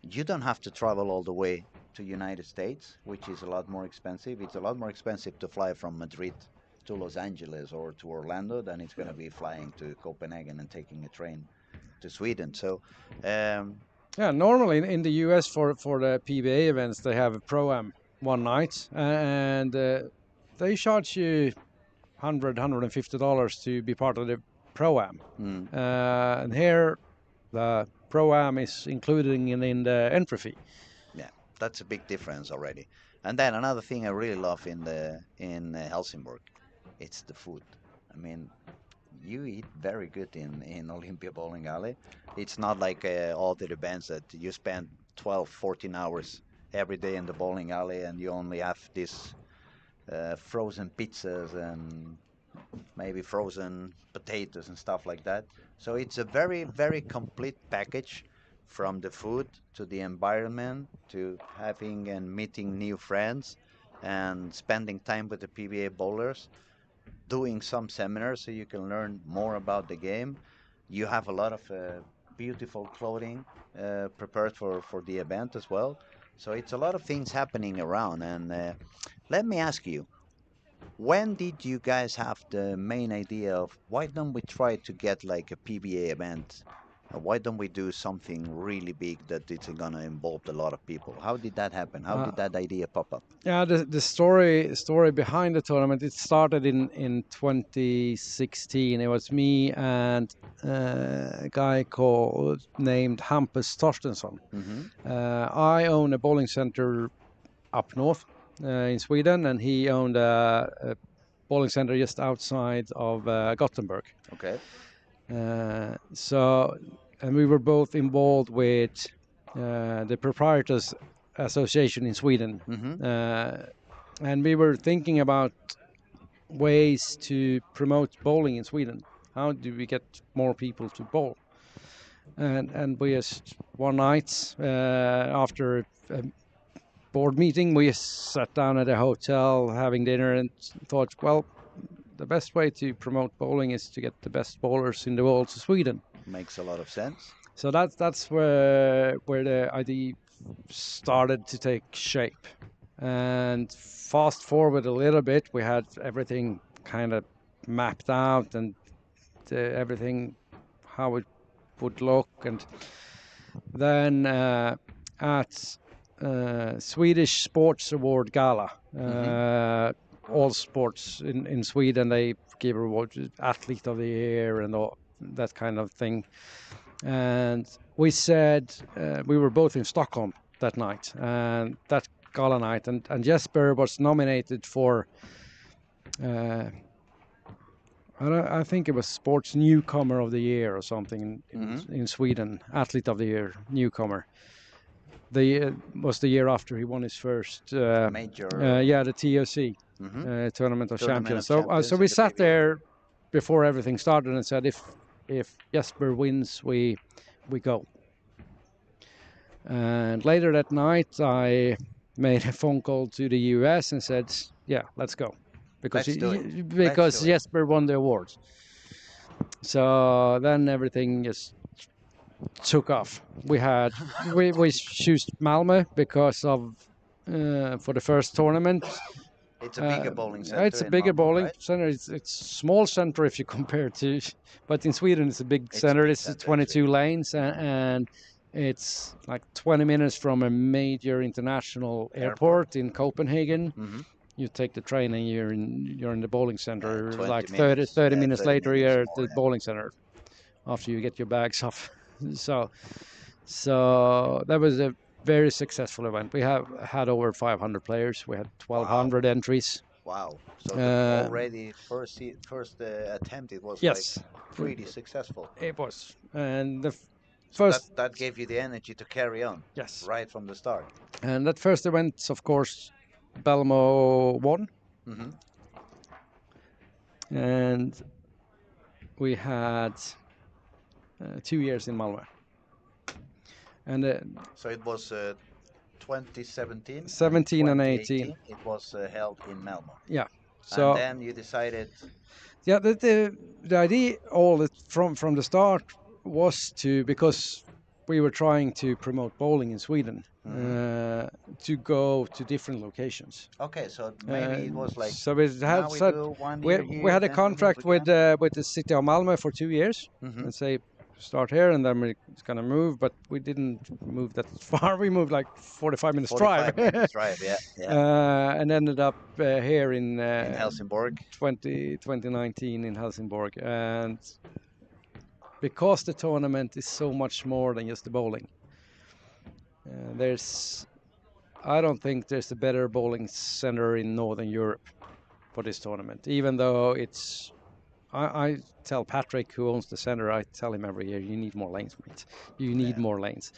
you don't have to travel all the way to United States, which is a lot more expensive. It's a lot more expensive to fly from Madrid to Los Angeles or to Orlando than it's going to be flying to Copenhagen and taking a train to Sweden. So, um, Yeah, normally in the US for the PBA events they have a pro-am one night, and they charge you $150 to be part of the pro-am. And here the pro-am is included in the entry fee. yeah, that's a big difference already. And then another thing I really love in Helsingborg, it's the food. I mean, you eat very good in Olympia Bowling Alley. It's not like all the events that you spend 12, 14 hours every day in the bowling alley and you only have this frozen pizzas and maybe frozen potatoes and stuff like that. So it's a very, very complete package from the food to the environment to having and meeting new friends and spending time with the PBA bowlers, doing some seminars so you can learn more about the game. You have a lot of beautiful clothing prepared for the event as well. So it's a lot of things happening around. And let me ask you, when did you guys have the main idea of why don't we try to get like a PBA event? Why don't we do something really big that it's gonna involve a lot of people? How did that happen? How Uh, did that idea pop up? Yeah, the story behind the tournament, it started in 2016. It was me and a guy called named Hampus Torstensson. Hmm. I own a bowling center up north in Sweden, and he owned a bowling center just outside of Gothenburg. Okay. And we were both involved with the Proprietors Association in Sweden. Hmm. And we were thinking about ways to promote bowling in Sweden. How do we get more people to bowl? And we just one night after a board meeting, we sat down at a hotel having dinner and thought, well, the best way to promote bowling is to get the best bowlers in the world to Sweden. Makes a lot of sense. So that's where the idea started to take shape. And fast forward a little bit, we had everything kind of mapped out and everything how it would look. And then at Swedish Sports Award Gala, all sports in Sweden, they give awards, Athlete of the Year and all that kind of thing. And we said we were both in Stockholm that night, and that gala night, and Jesper was nominated for I think it was Sports Newcomer of the Year or something in Sweden, Athlete of the Year, newcomer. Was the year after he won his first Major. the TOC Tournament of Champions. So we sat there before everything started and said, if Jesper wins, we go. And later that night, I made a phone call to the US and said, yeah, let's go. Because Jesper won the awards. So then everything just took off. We chose Malmö because of for the first tournament. It's a bigger bowling center. It's a bigger Malmö, bowling right? center. It's small center if you compare to, but in Sweden it's a big center. It's 22 lanes and it's like 20 minutes from a major international airport in Copenhagen. Mm-hmm. You take the train and you're in the bowling center. Like minutes. 30 minutes later, you're at the more, bowling center after you get your bags off. So that was a very successful event. We have had over 500 players. We had 1,200 entries. Wow! So already first attempt, it was Yes, like pretty successful. It was, and the So first that gave you the energy to carry on. Yes, Right from the start. And that first event, of course, Belmo won. Mm-hmm. And we had 2 years in Malmö. And so it was 2017, 17 and 18. It was held in Malmö. Yeah. So and then you decided. Yeah, the idea from the start was because we were trying to promote bowling in Sweden, to go to different locations. Okay, so maybe it was like. So we had a contract with the city of Malmö for 2 years, and say start here and then we're gonna move, but we didn't move that far. We moved like 45 minutes drive. Yeah. And ended up here in Helsingborg. 2019 in Helsingborg, and because the tournament is so much more than just the bowling. I don't think there's a better bowling center in Northern Europe for this tournament, even though I tell Patrick, who owns the center, I tell him every year, you need more lanes, mate. You need more lanes.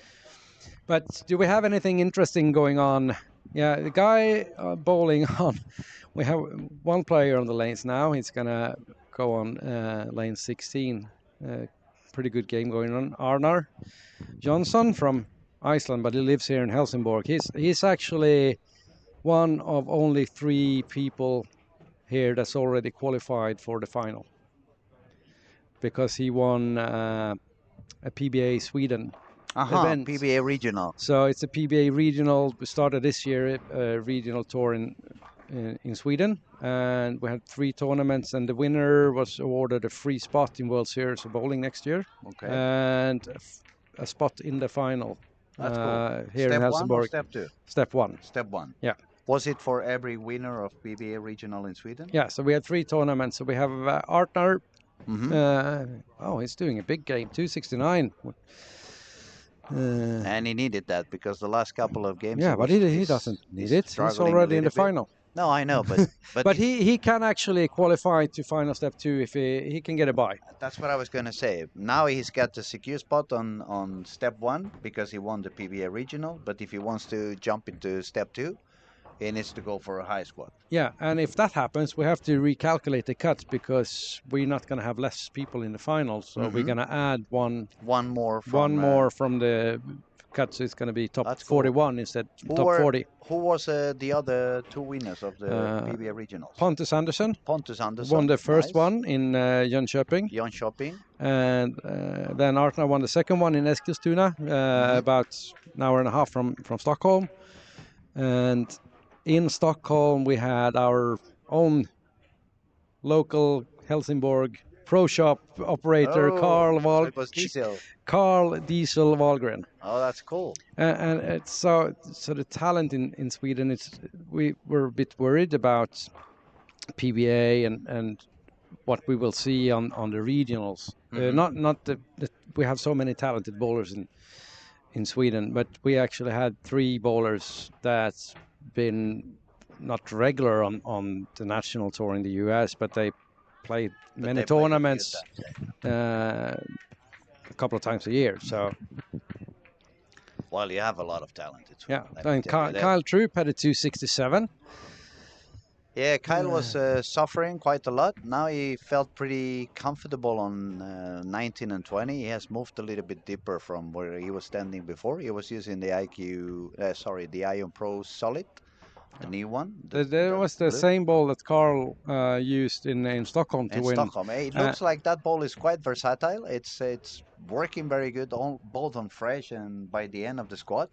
But do we have anything interesting going on? Yeah, the guy bowling on, we have one player on the lanes now. He's going to go on lane 16. Pretty good game going on. Arnar Johnson from Iceland, but he lives here in Helsingborg. He's actually one of only 3 people here that's already qualified for the final, because he won a PBA Sweden Uh-huh, event. PBA regional. So it's a PBA regional. We started this year a regional tour in Sweden, and we had 3 tournaments, and the winner was awarded a free spot in World Series of Bowling next year, Okay. and a spot in the final. That's cool. Here Step in 1 or Helsingborg. step 2? Step 1. Step 1. Yeah. Was it for every winner of PBA regional in Sweden? Yeah, so we had 3 tournaments. So we have Artnar. Mm-hmm. He's doing a big game, 269. And he needed that because the last couple of games. Yeah, but he doesn't need it. He's already in the final. No, I know, but But he can actually qualify to final step 2 if he can get a bye. that's what I was gonna say. Now he's got the secure spot on step 1 because he won the PBA regional. But if he wants to jump into step 2, he needs to go for a high squad. Yeah, and if that happens, we have to recalculate the cuts because we're not going to have less people in the finals. So we're going to add one more from the cuts. It's going to be top That's cool. 41 instead, top 40. Who was the other 2 winners of the PBA regionals? Pontus Andersson Pontus Andersson won the first nice. one in Jönköping. Jönköping. And then Artnar won the second one in Eskilstuna, about an hour and a half from Stockholm. And in Stockholm, we had our own local Helsingborg pro shop operator, So it was Diesel. Carl Diesel Wahlgren. Oh, that's cool. And it's so the talent in Sweden, we were a bit worried about PBA and what we will see on the regionals. Not that we have so many talented bowlers in Sweden, but we actually had 3 bowlers that's been not regular on the national tour in the US, but they played many tournaments a couple of times a year. So, well, you have a lot of talent. Yeah, and Kyle Troop had a 267. Yeah, Kyle was suffering quite a lot. Now he felt pretty comfortable on 19 and 20. He has moved a little bit deeper from where he was standing before. He was using the the Ion Pro Solid, the new one. There was the same ball that Carl used in Stockholm to win. Stockholm. It looks like that ball is quite versatile. It's working very good, both on fresh and by the end of the squad.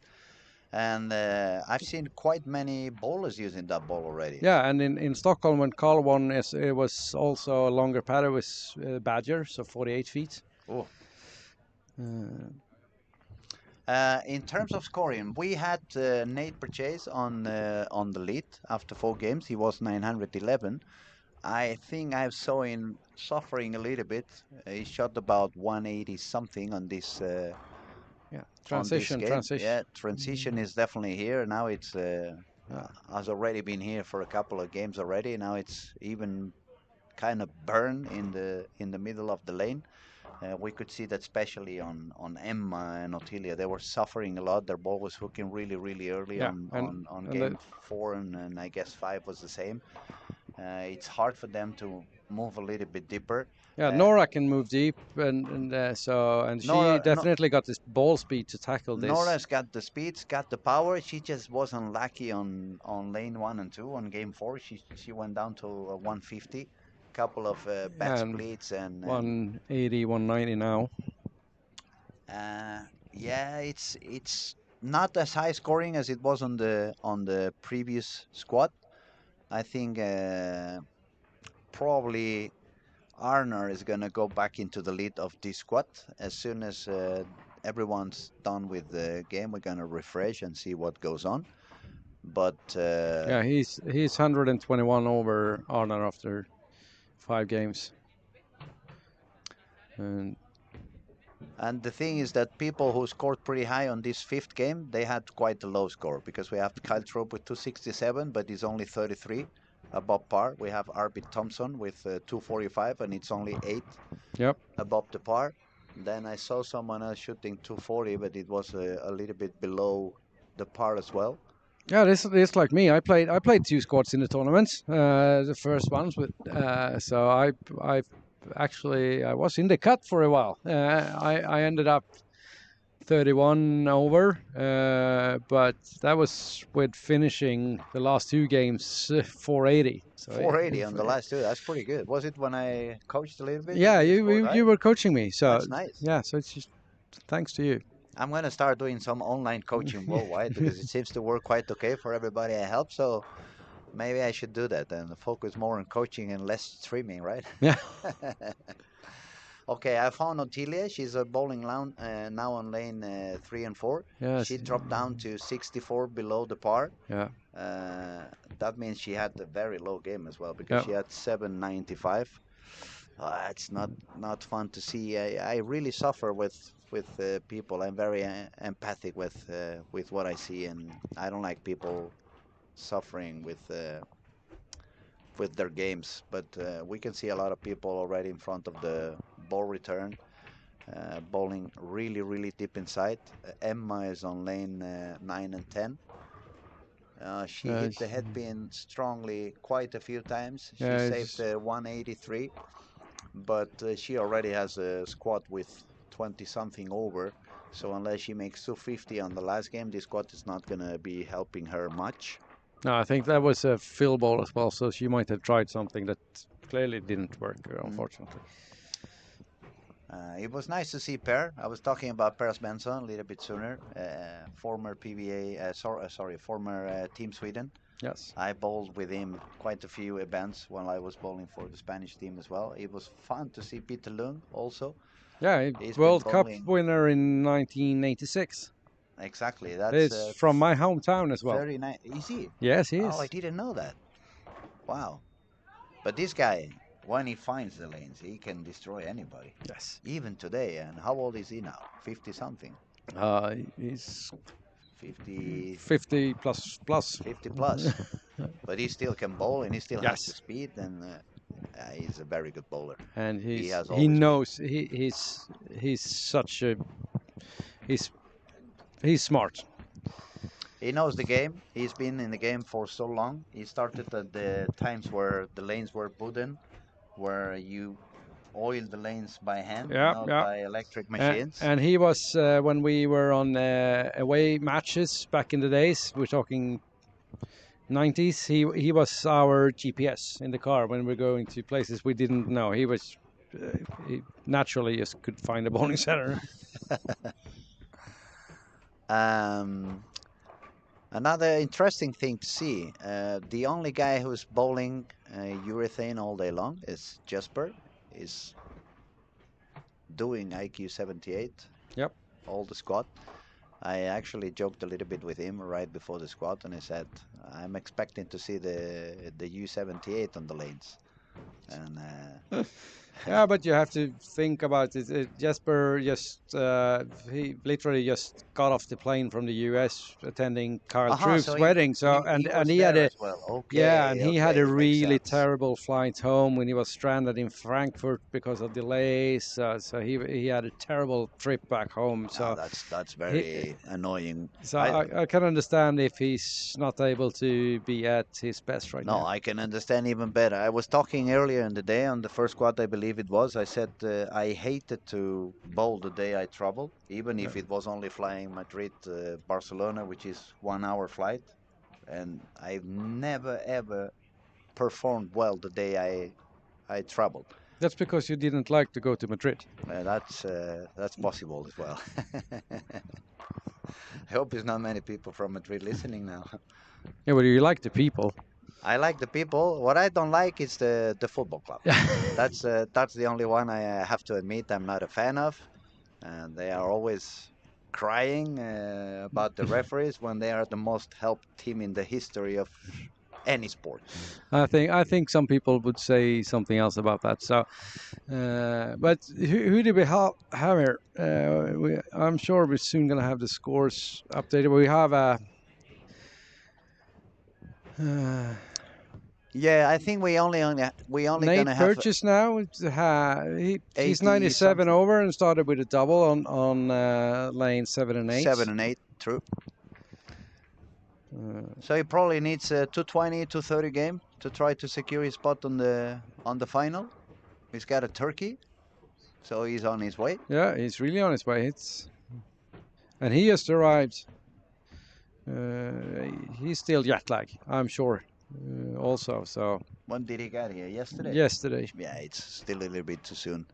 And I've seen quite many bowlers using that ball already. Yeah, and in Stockholm when Carl won, it was also a longer pad. It was Badger, so 48 feet. Oh. In terms of scoring, we had Nate Purchase on the lead after 4 games. He was 911. I think I saw him suffering a little bit. He shot about 180 something on this. Transition. Yeah, transition is definitely here. Now it's has already been here for a couple of games already. Now it's even kind of burn in the middle of the lane. We could see that especially on Emma and Ottilia. They were suffering a lot. Their ball was hooking really, really early on game 4 and I guess 5 was the same. It's hard for them to move a little bit deeper. Yeah, Nora can move deep, and she definitely got this ball speed to tackle this. Nora's got the speeds, got the power. She just wasn't lucky on lane 1 and 2 on game 4. She went down to 150, couple of bad splits and 180, 190 now. Yeah, it's not as high scoring as it was on the previous squad. I think probably Arnar is going to go back into the lead of this squad. As soon as everyone's done with the game, we're going to refresh and see what goes on. But yeah, he's 121 over Arnar after 5 games. And the thing is that people who scored pretty high on this 5th game, they had quite a low score because we have Kyle Troop with 267, but he's only 33 above par. We have Arvid Thompson with 245, and it's only 8 above the par. Then I saw someone else shooting 240, but it was a little bit below the par as well. Yeah, this like me. I played 2 squads in the tournaments, the first ones, so I was in the cut for a while. I ended up 31 over, but that was with finishing the last 2 games 480. So 480 on the last 2. That's pretty good. Was it when I coached a little bit? Yeah, you were coaching me. So that's nice. Yeah, so it's just thanks to you. I'm gonna start doing some online coaching worldwide because it seems to work quite okay for everybody I help. So maybe I should do that and focus more on coaching and less streaming, right? Yeah. Okay, I found Otilia. She's a bowling now on lane 3 and 4. Yes. She dropped down to 64 below the par. Yeah. Uh, that means she had a very low game as well because Yeah. she had 795. It's not fun to see. I really suffer with people. I'm very empathic with what I see, and I don't like people suffering with their games. But we can see a lot of people already in front of the ball return, bowling really deep inside. Emma is on lane 9 and 10. She hit the head pin strongly quite a few times. She Yeah. saved 183, but she already has a squad with 20 something over. So unless she makes 250 on the last game, this squad is not gonna be helping her much. No, I think that was a fill ball as well, so she might have tried something that clearly didn't work, unfortunately. It was nice to see Per. I was talking about Per Svensson a little bit sooner. Former PBA, former Team Sweden. Yes. I bowled with him quite a few events while I was bowling for the Spanish team as well. It was fun to see Peter Lung also. Yeah, He's World been Cup bowling. winner in 1986. Exactly. That's It's from my hometown as well. very nice. Is he? Yes, he Oh, I is. didn't know that. Wow. But this guy, when he finds the lanes, he can destroy anybody. Yes. Even today. And how old is he now? 50 something. He's 50, 50 plus. 50 plus. But he still can bowl and he still has Yes. the speed, and he's a very good bowler. And He has he always been. knows he's such a he's smart. He knows the game. He's been in the game for so long. He started at the times where the lanes were wooden, where you oil the lanes by hand, Yeah, not yeah. by electric machines. And he was when we were on away matches back in the days. We're talking 90s. He was our GPS in the car when we're going to places we didn't know. He naturally just could find a bowling center. Another interesting thing to see, the only guy who's bowling urethane all day long is Jesper. Is doing IQ 78. Yep. All the squad. I actually joked a little bit with him right before the squad, and I said I'm expecting to see the U78 on the lanes. And Yeah, but you have to think about it. Jesper he literally just got off the plane from the US attending Carl Troop's so wedding. So he and was he there had a as well. Okay, yeah, and he had okay, a makes really sense. terrible flight home when he was stranded in Frankfurt because of delays. So he had a terrible trip back home. So That's very annoying. so I can understand if he's not able to be at his best right No, now. I can understand even better. I was talking earlier in the day on the first squad, I believe it was. I said I hated to bowl the day I travel, even if it was only flying Madrid, Barcelona, which is 1 hour flight. And I've never ever performed well the day I traveled. That's because you didn't like to go to Madrid. That's possible as well. I hope there's not many people from Madrid listening now. Yeah, well, you like the people. I like the people. What I don't like is the football club. That's the only one I have to admit I'm not a fan of. And they are always crying about the referees when they are the most helped team in the history of any sport. I think some people would say something else about that. So, but who do we have here? I'm sure we're soon gonna have the scores updated. We have a. Yeah, I think we only Nate gonna have Purchase now. He's 80 97 something. over and started with a double on lane 7 and 8. 7 and 8, true. So he probably needs a 220, 230 game to try to secure his spot on the final. He's got a turkey, so he's on his way. Yeah, he's really on his way. And he just arrived. He's still jet lag, I'm sure. Also, so. When did he get here? Yesterday. Yesterday. Yeah, it's still a little bit too soon.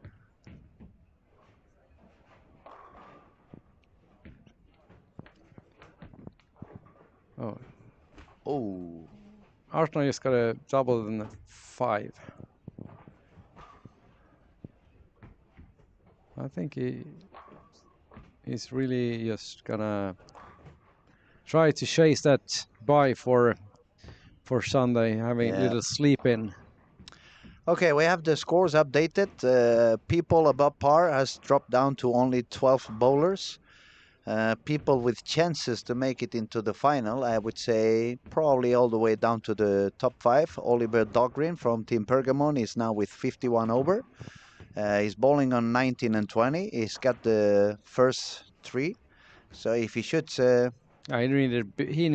Oh, Oh, Arsenal just got a double in the 5. I think he's really just gonna try to chase that by for Sunday, having a yeah. little sleep in. Okay, we have the scores updated. People above par has dropped down to only 12 bowlers. People with chances to make it into the final, I would say probably all the way down to the top 5. Oliver Dahlgren from Team Pergamon is now with 51 over. He's bowling on 19 and 20. He's got the first 3. So if he shoots, He needs a big he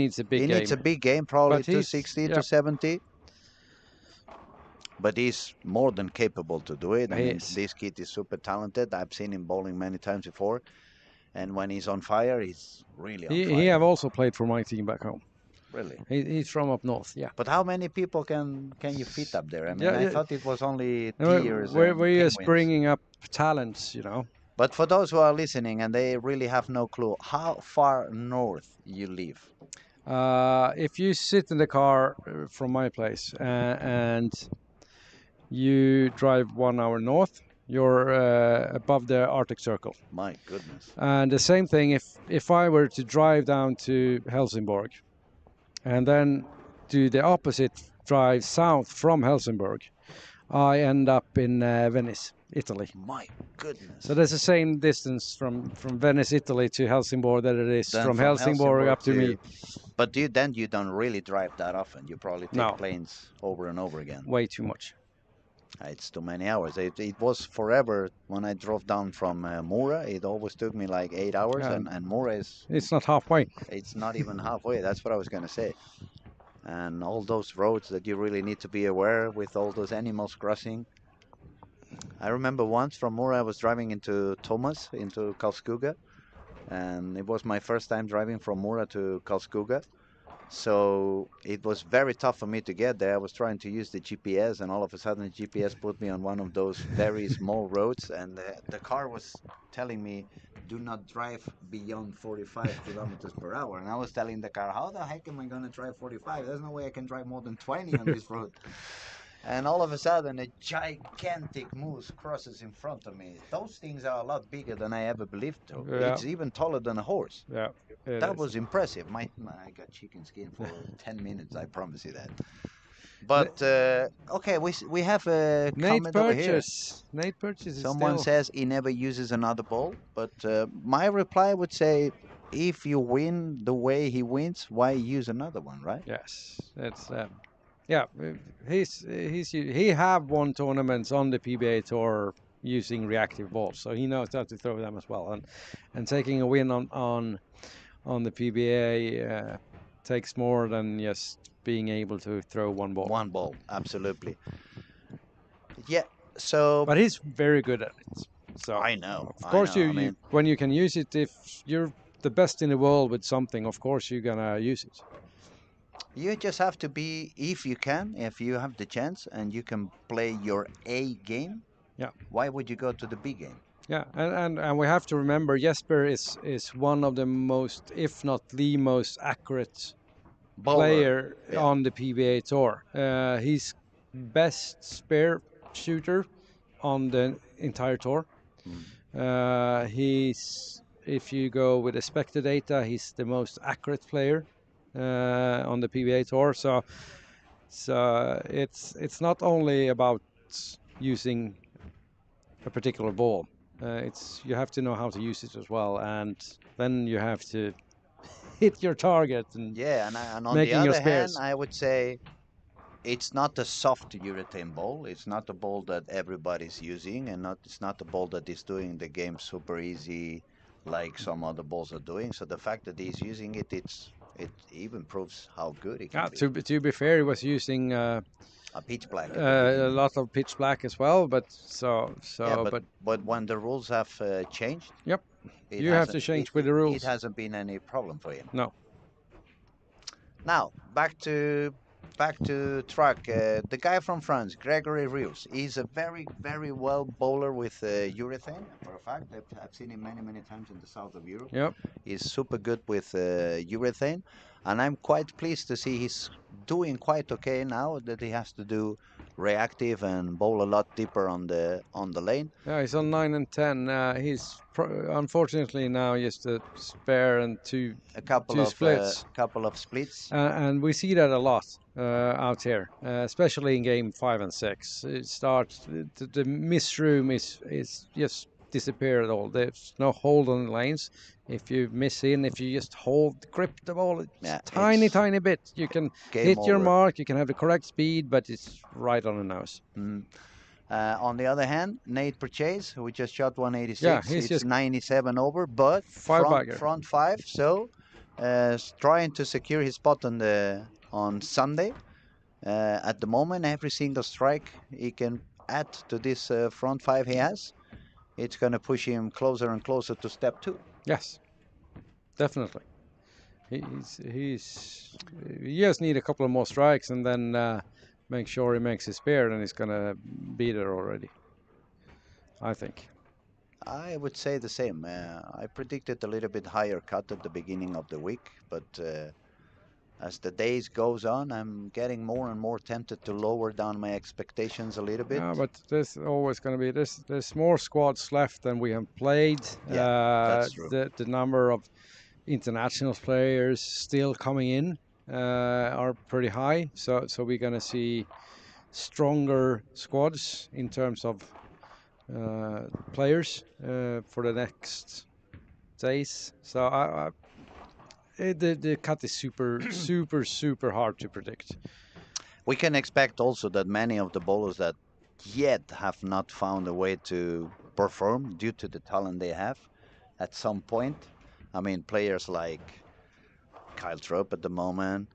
game. needs a big game, probably But he's 260 yeah, to 70. But he's more than capable to do it. I he mean, is. this kid is super talented. I've seen him bowling many times before. And when he's on fire, he's really on He fire. have also played for my team back home. Really. He's from up north. Yeah. But how many people can you fit up there? I mean, Yeah, I yeah. thought it was only No, tears we're and just penguins. bringing up talents, you know. But for those who are listening and they really have no clue, how far north you live? If you sit in the car from my place and you drive 1 hour north, you're above the Arctic Circle. My goodness. And the same thing if I were to drive down to Helsingborg and then do the opposite, drive south from Helsingborg, I end up in Venice, Italy. My goodness. So that's the same distance from Venice, Italy to Helsingborg that it is Then from Helsingborg up to me. But you don't really drive that often. You probably take No. planes over and over again. Way too much. It's too many hours. It was forever when I drove down from Mora. It always took me like 8 hours, Yeah. and Mora is It's not halfway. it's not even halfway. That's what I was gonna say. And all those roads that you really need to be aware with all those animals crossing. I remember once from Mora I was driving into Thomas, into Karlskoga, and it was my first time driving from Mora to Karlskoga. So it was very tough for me to get there. I was trying to use the GPS, and all of a sudden the GPS put me on one of those very small roads, and the car was telling me, "Do not drive beyond 45 kilometers per hour." And I was telling the car, "How the heck am I going to drive 45? There's no way I can drive more than 20 on this road." And all of a sudden, a gigantic moose crosses in front of me. Those things are a lot bigger than I ever believed. Yeah. It's even taller than a horse. Yeah. That was impressive. I got chicken skin for 10 minutes, I promise you that. But, okay, we have a Nate comment over here. Nate Purchase is Someone still... says he never uses another ball. But my reply would say, if you win the way he wins, why use another one, right? Yes, it's yeah. He have won tournaments on the PBA tour using reactive balls, so he knows how to throw them as well. And taking a win on the PBA takes more than just being able to throw one ball. One ball, absolutely. Yeah. So, But he's very good at it. So I know. Of course, I mean, when you can use it, if you're the best in the world with something, of course you're gonna use it. you just have to be, if you have the chance and you can play your A game. Yeah. Why would you go to the B game? Yeah, and we have to remember Jesper is one of the most, if not the most accurate player on the PBA tour. He's best spare shooter on the entire tour. He's, if you go with expected data, he's the most accurate player on the PBA tour. So it's not only about using a particular ball. It's you have to know how to use it as well, and then you have to hit your target and and on the making your other hand, spares. I would say it's not a soft urethane ball. It's not a ball that everybody's using, and it's not a ball that is doing the game super easy like some other balls are doing. So the fact that he's using it, it even proves how good it can be. To be fair, he was using A pitch black. a lot of pitch black as well, but but when the rules have changed, yep, you have to change with the rules. It hasn't been any problem for him. No. Now back to back to track. The guy from France, Gregory Rios, he's a very, very well bowler with urethane. For a fact, I've seen him many, many times in the south of Europe. Yep. He's super good with urethane, and I'm quite pleased to see he's doing quite okay now that he has to do reactive and bowl a lot deeper on the lane. Yeah, he's on 9 and 10. He's unfortunately now just a spare and two A couple two of splits. couple of splits. And we see that a lot out here, especially in game 5 and 6. It starts the miss room is just disappeared all. There's no hold on the lanes. If you miss in, if you just grip the ball, it's Yeah, tiny bit. You can game hit your over. mark. You can have the correct speed, but it's right on the nose. On the other hand, Nate Purchase, who just shot 186, Yeah, he's it's just 97 over, but five bagger. front five. So trying to secure his spot on Sunday. At the moment, every single strike he can add to this front five he has, it's going to push him closer and closer to step 2. Yes, definitely. He just need a couple of more strikes and then make sure he makes his spare, and he's gonna be there already. I think. I would say the same. I predicted a little bit higher cut at the beginning of the week, but as the days goes on, I'm getting more and more tempted to lower down my expectations a little bit. Yeah, but there's always going to be there's more squads left than we have played. Yeah, that's true. The number of international players still coming in are pretty high, so we're going to see stronger squads in terms of players for the next days. So the cut is super hard to predict. We can expect also that many of the bowlers that yet have not found a way to perform due to the talent they have at some point. I mean, players like Kyle Trope at the moment.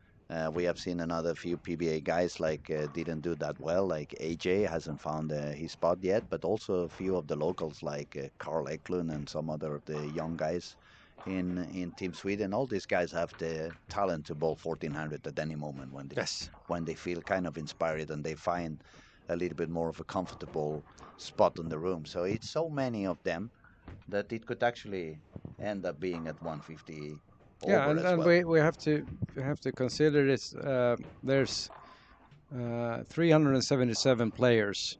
We have seen another few PBA guys like didn't do that well, like AJ hasn't found his spot yet, but also a few of the locals like Carl Eklund and some other of the young guys in Team Sweden. All these guys have the talent to bowl 1400 at any moment when they feel kind of inspired and they find a little bit more of a comfortable spot in the room. So it's so many of them that it could actually end up being at 150 Yeah, over and, as and well. we have to consider this. There's 377 players.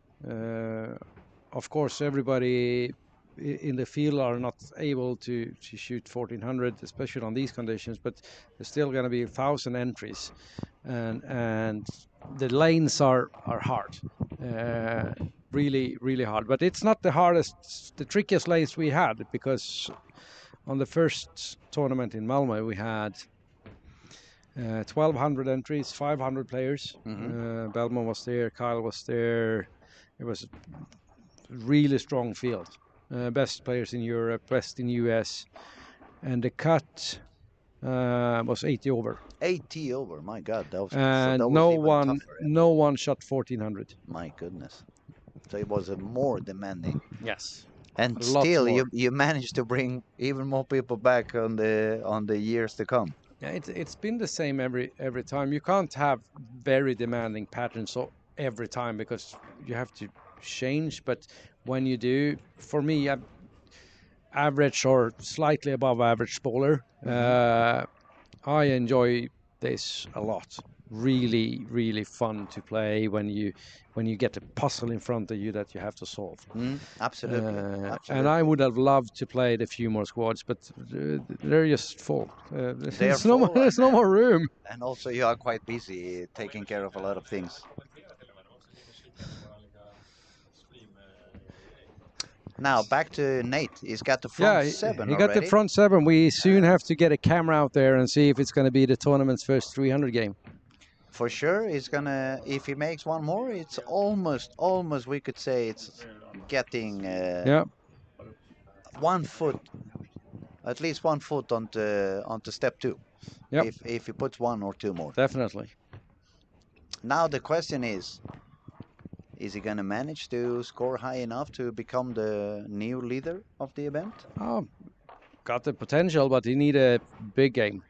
Of course, everybody in the field are not able to shoot 1400, especially on these conditions. But there's still going to be 1,000 entries, and the lanes are hard, really hard. But it's not the trickiest lanes we had, because on the first tournament in Malmö we had 1,200 entries, 500 players. Belmont was there, Kyle was there. It was a really strong field. Best players in Europe, best in US, and the cut was 80 over. 80 over, my God, that was And that was no even one tougher. no one shot 1400. My goodness, so it was a more demanding. Yes. And Lots still, more. you managed to bring even more people back on the years to come. Yeah, it's been the same every time. You can't have very demanding patterns every time, because you have to change. But when you do, for me, I'm average or slightly above average bowler. I enjoy this a lot. Really fun to play when you get a puzzle in front of you that you have to solve. Absolutely. And I would have loved to play a few more squads, but they're just full. There's no more room. And also, you are quite busy taking care of a lot of things. Now back to Nate. He's got the front seven he already. got the front seven. We soon have to get a camera out there and see if it's going to be the tournament's first 300 game. For sure, he's gonna. If he makes one more, it's almost. We could say it's getting 1 foot, at least 1 foot onto step 2. Yep. If he puts 1 or 2 more. Definitely. Now the question is he gonna manage to score high enough to become the new leader of the event? Oh, got the potential, but he need a big game.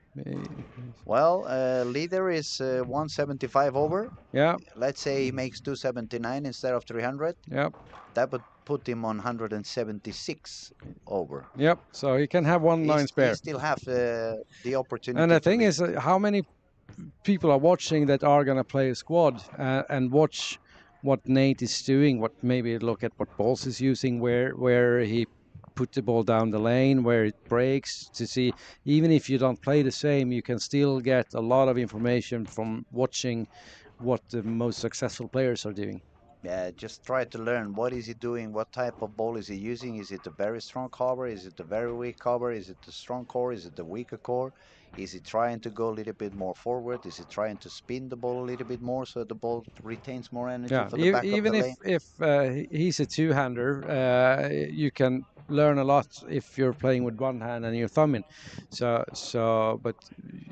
Well, leader is 175 over. Yeah, Let's say he makes 279 instead of 300. yeah, That would put him on 176 over. yep. So he can have one line He spare. still have the opportunity And the to thing lead. is, how many people are watching that are gonna play a squad and watch what Nate is doing? What maybe look at what balls he's using, where he put the ball down the lane, where it breaks, to see. Even if you don't play the same, you can still get a lot of information from watching what the most successful players are doing. Yeah, just try to learn what is he doing, what type of ball is he using. Is it a very strong cover? Is it a very weak cover? Is it the strong core? Is it the weaker core? Is he trying to go a little bit more forward? Is he trying to spin the ball a little bit more so the ball retains more energy Yeah, for the back of the even lane? if he's a two-hander, you can learn a lot if you're playing with one hand and your thumb in. But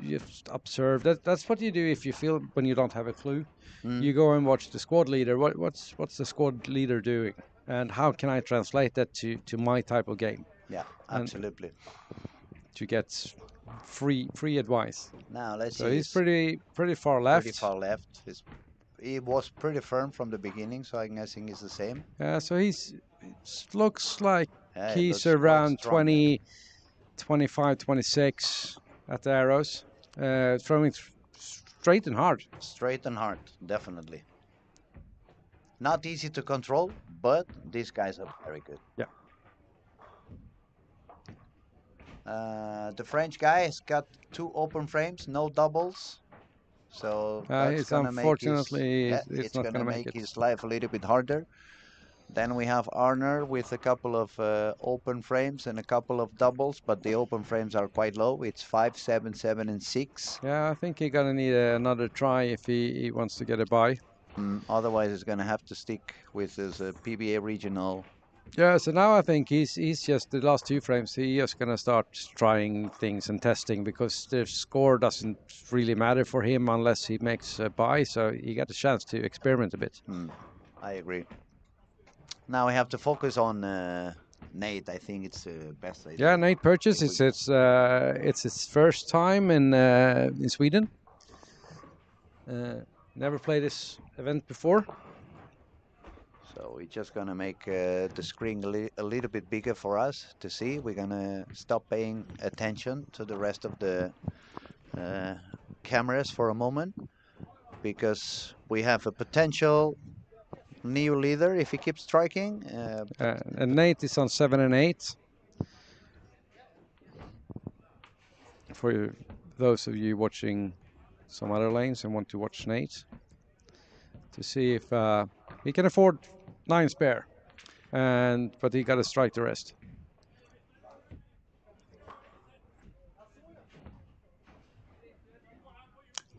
you just observe. That's what you do if you feel when you don't have a clue. Mm, You go and watch the squad leader. What's the squad leader doing, and how can I translate that to my type of game yeah, and absolutely. to get free advice. Now let's So see. he's He's pretty far pretty left. far left. He was pretty firm from the beginning, so I'm guessing he's the same. So looks like Yeah, it he's looks quite around strong. 20, 25, 26 at the arrows, throwing straight and hard. Straight and hard, definitely. Not easy to control, but these guys are very good. Yeah. The French guy has got 2 open frames, no doubles. So that's It's gonna make his unfortunately yeah, it's it's not gonna gonna make make it. his life a little bit harder. Then we have Arner with a couple of open frames and a couple of doubles, but the open frames are quite low. It's 5, 7, 7, and 6. Yeah, I think he's gonna need another try if he wants to get a buy. Otherwise, he's gonna have to stick with his PBA regional. Yeah, so now I think he's just the last 2 frames. He's just gonna start trying things and testing because the score doesn't really matter for him unless he makes a buy. So he got a chance to experiment a bit. I agree. Now we have to focus on Nate. I think it's the best idea. Yeah, Nate Purchase. If we It's his first time in Sweden. Never played this event before. So we're just gonna make the screen a little bit bigger for us to see. We're gonna stop paying attention to the rest of the cameras for a moment because we have a potential new leader if he keeps striking. And Nate is on 7 and 8. For those of you watching some other lanes and want to watch Nate, to see if he can afford 9 spare, but he got to strike the rest.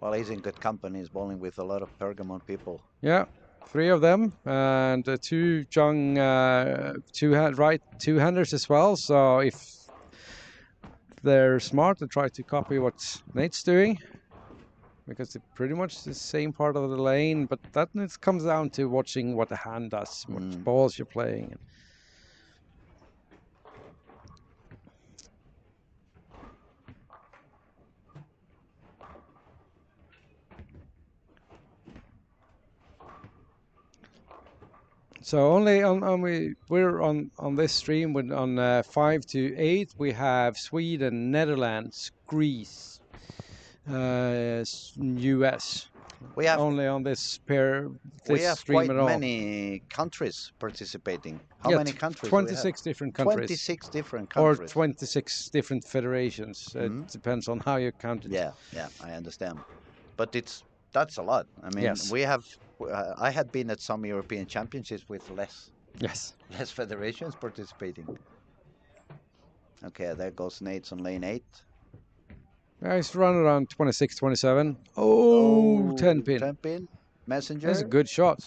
Well, he's in good company. He's bowling with a lot of Pergamon people. Yeah, 3 of them and 2 young two-handers as well. So if they're smart, they try to copy what Nate's doing because they're pretty much the same part of the lane. But that comes down to watching what the hand does, what balls you're playing. So only we're on this stream on 5 to 8 we have Sweden, Netherlands, Greece, US. We have only on this pair. we This have stream quite at all. many countries participating. How Yeah, many countries? 26 different countries. 26 different Or countries. 26 different federations. It depends on how you count it. Yeah, I understand. But that's a lot. I mean, Yes. we have. I had been at some European championships with less Yes. federations participating. Okay, there goes Nate's on lane 8. He's run around 26, 27. Oh, 10 pin. 10 pin. Messenger. That's a good shot.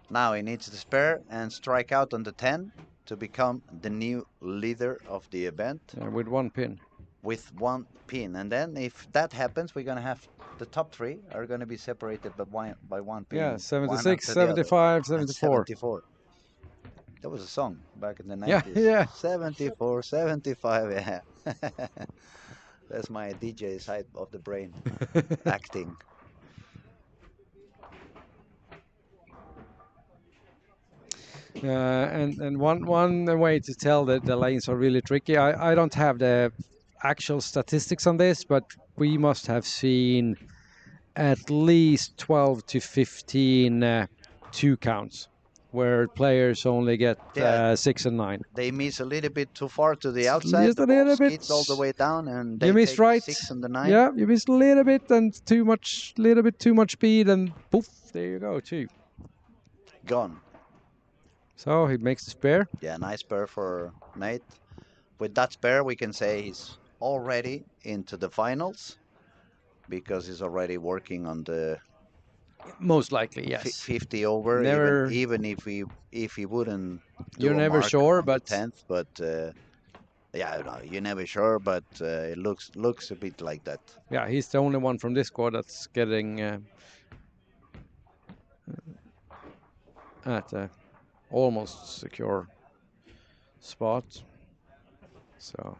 Now he needs to spare and strike out on the 10 to become the new leader of the event With 1 pin. with 1 pin. And then if that happens, we're going to have the top 3 are going to be separated by one pin. Yeah, one 76, after the other. 75, And 74. 74. That was a song back in the Yeah, 90s. yeah. 74, 75, yeah. That's my DJ side of the brain acting. And one way to tell that the lanes are really tricky. I don't have the actual statistics on this, but we must have seen at least 12 to 15 two counts where players only get Yeah, 6 and 9. they miss a little bit too far to the outside. Just The a ball little bit. skids all the way down, and You they missed take the right. 6 and the 9. Yeah, you missed a little bit and too much, little bit too much speed, and poof, there you go, too. Gone. So he makes the spare. Yeah, nice pair for Nate. With that spare, we can say he's already into the finals because he's already working on the Most likely, yes. 50 over. Never. Even if he wouldn't You're do a never mark sure, on the but 10th, but yeah, no, you're never sure, but it looks a bit like that. yeah, he's the only one from this squad that's getting at a almost secure spot. So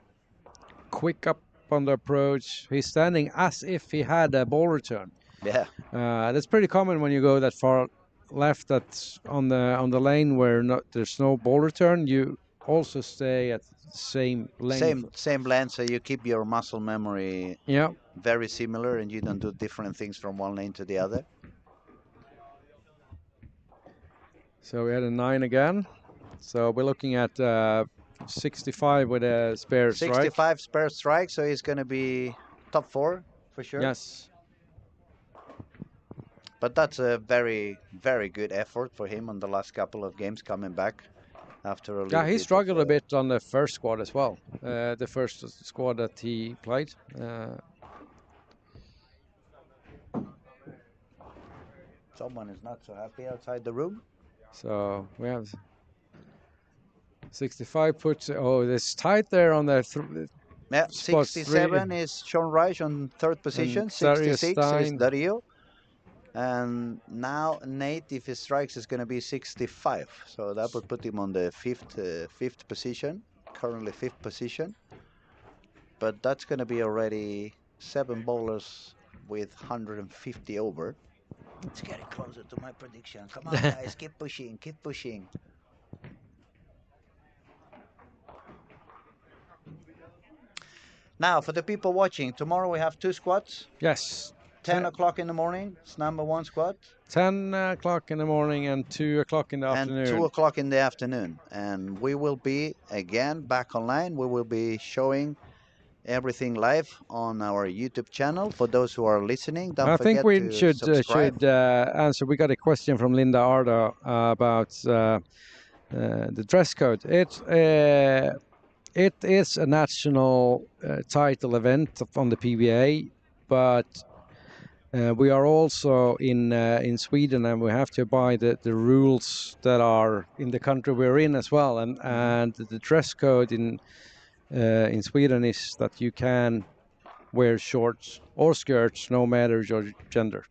quick up on the approach. He's standing as if he had a ball return. Yeah, That's pretty common when you go that far left. That's on the lane where there's no ball return. You also stay at the same length. same lane, so you keep your muscle memory Yeah. very similar, and you don't do different things from one lane to the other. So we had a 9 again. So we're looking at 65 with a spare strike. 65 spare strike, so he's going to be top 4 for sure. Yes. But that's a very, very good effort for him on the last couple of games coming back after a little Yeah, he bit struggled of, a bit on the first squad as well. The first squad that he played. Someone is not so happy outside the room. So we have 65 puts. Oh, it's tight there on the. Yeah, Spot 67 is Sean Reich on third position. And Dario 66 is Stein. Dario. And now Nate, if he strikes, is going to be 65. So that would put him on the fifth position, currently fifth position. But that's going to be already 7 bowlers with 150 over. It's getting closer to my prediction. Come on, guys, keep pushing, keep pushing. Now, for the people watching, tomorrow we have 2 squads. Yes. 10 o'clock in the morning, it's number 1 squad. 10 o'clock in the morning and 2 o'clock in the and afternoon. 2 o'clock in the afternoon. And we will be, again, back online. We will be showing everything live on our YouTube channel. For those who are listening, don't I forget think we to should subscribe. answer. We got a question from Linda Arda about the dress code. It is a national title event on the PBA, but we are also in Sweden, and we have to abide the rules that are in the country we're in as well. And the dress code in Sweden is that you can wear shorts or skirts, no matter your gender,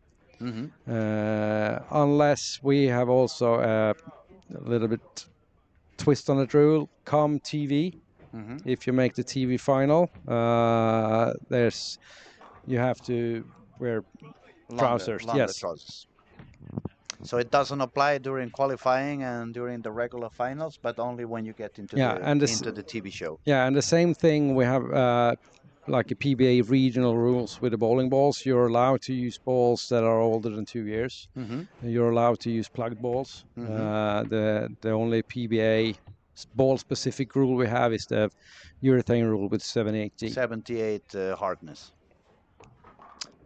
unless we have also a little bit twist on the rule. Come TV, if you make the TV final, you have to wear trousers. Longer Yes. trousers. So it doesn't apply during qualifying and during the regular finals, but only when you get into into the TV show. Yeah, and the same thing we have like a PBA regional rules with the bowling balls. You're allowed to use balls that are older than 2 years. You're allowed to use plugged balls. The only PBA ball specific rule we have is the urethane rule with 78G. 78 hardness.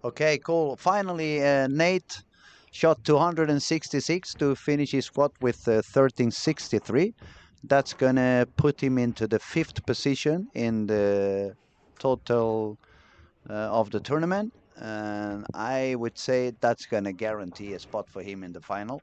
Okay, cool. Finally, Nate shot 266 to finish his squad with 1363. That's going to put him into the 5th position in the total of the tournament. And I would say that's going to guarantee a spot for him in the final.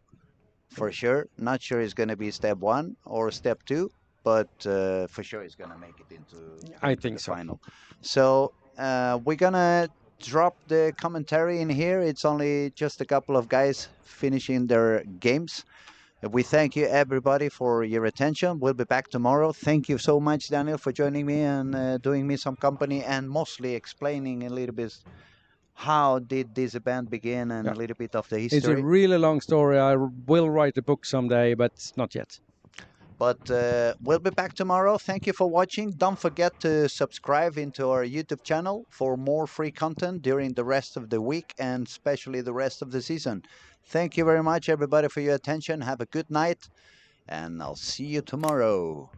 For sure. Not sure it's going to be step 1 or step 2, but for sure he's going to make it into the final. So we're going to drop the commentary in here. It's only just a couple of guys finishing their games. We thank you everybody for your attention. We'll be back tomorrow. Thank you so much, Daniel, for joining me and doing me some company and mostly explaining a little bit how did this event begin and Yeah. a little bit of the It's a history. really long story. I will write a book someday, but not yet. But we'll be back tomorrow. Thank you for watching. Don't forget to subscribe into our YouTube channel for more free content during the rest of the week and especially the rest of the season. Thank you very much, everybody, for your attention. Have a good night, and I'll see you tomorrow.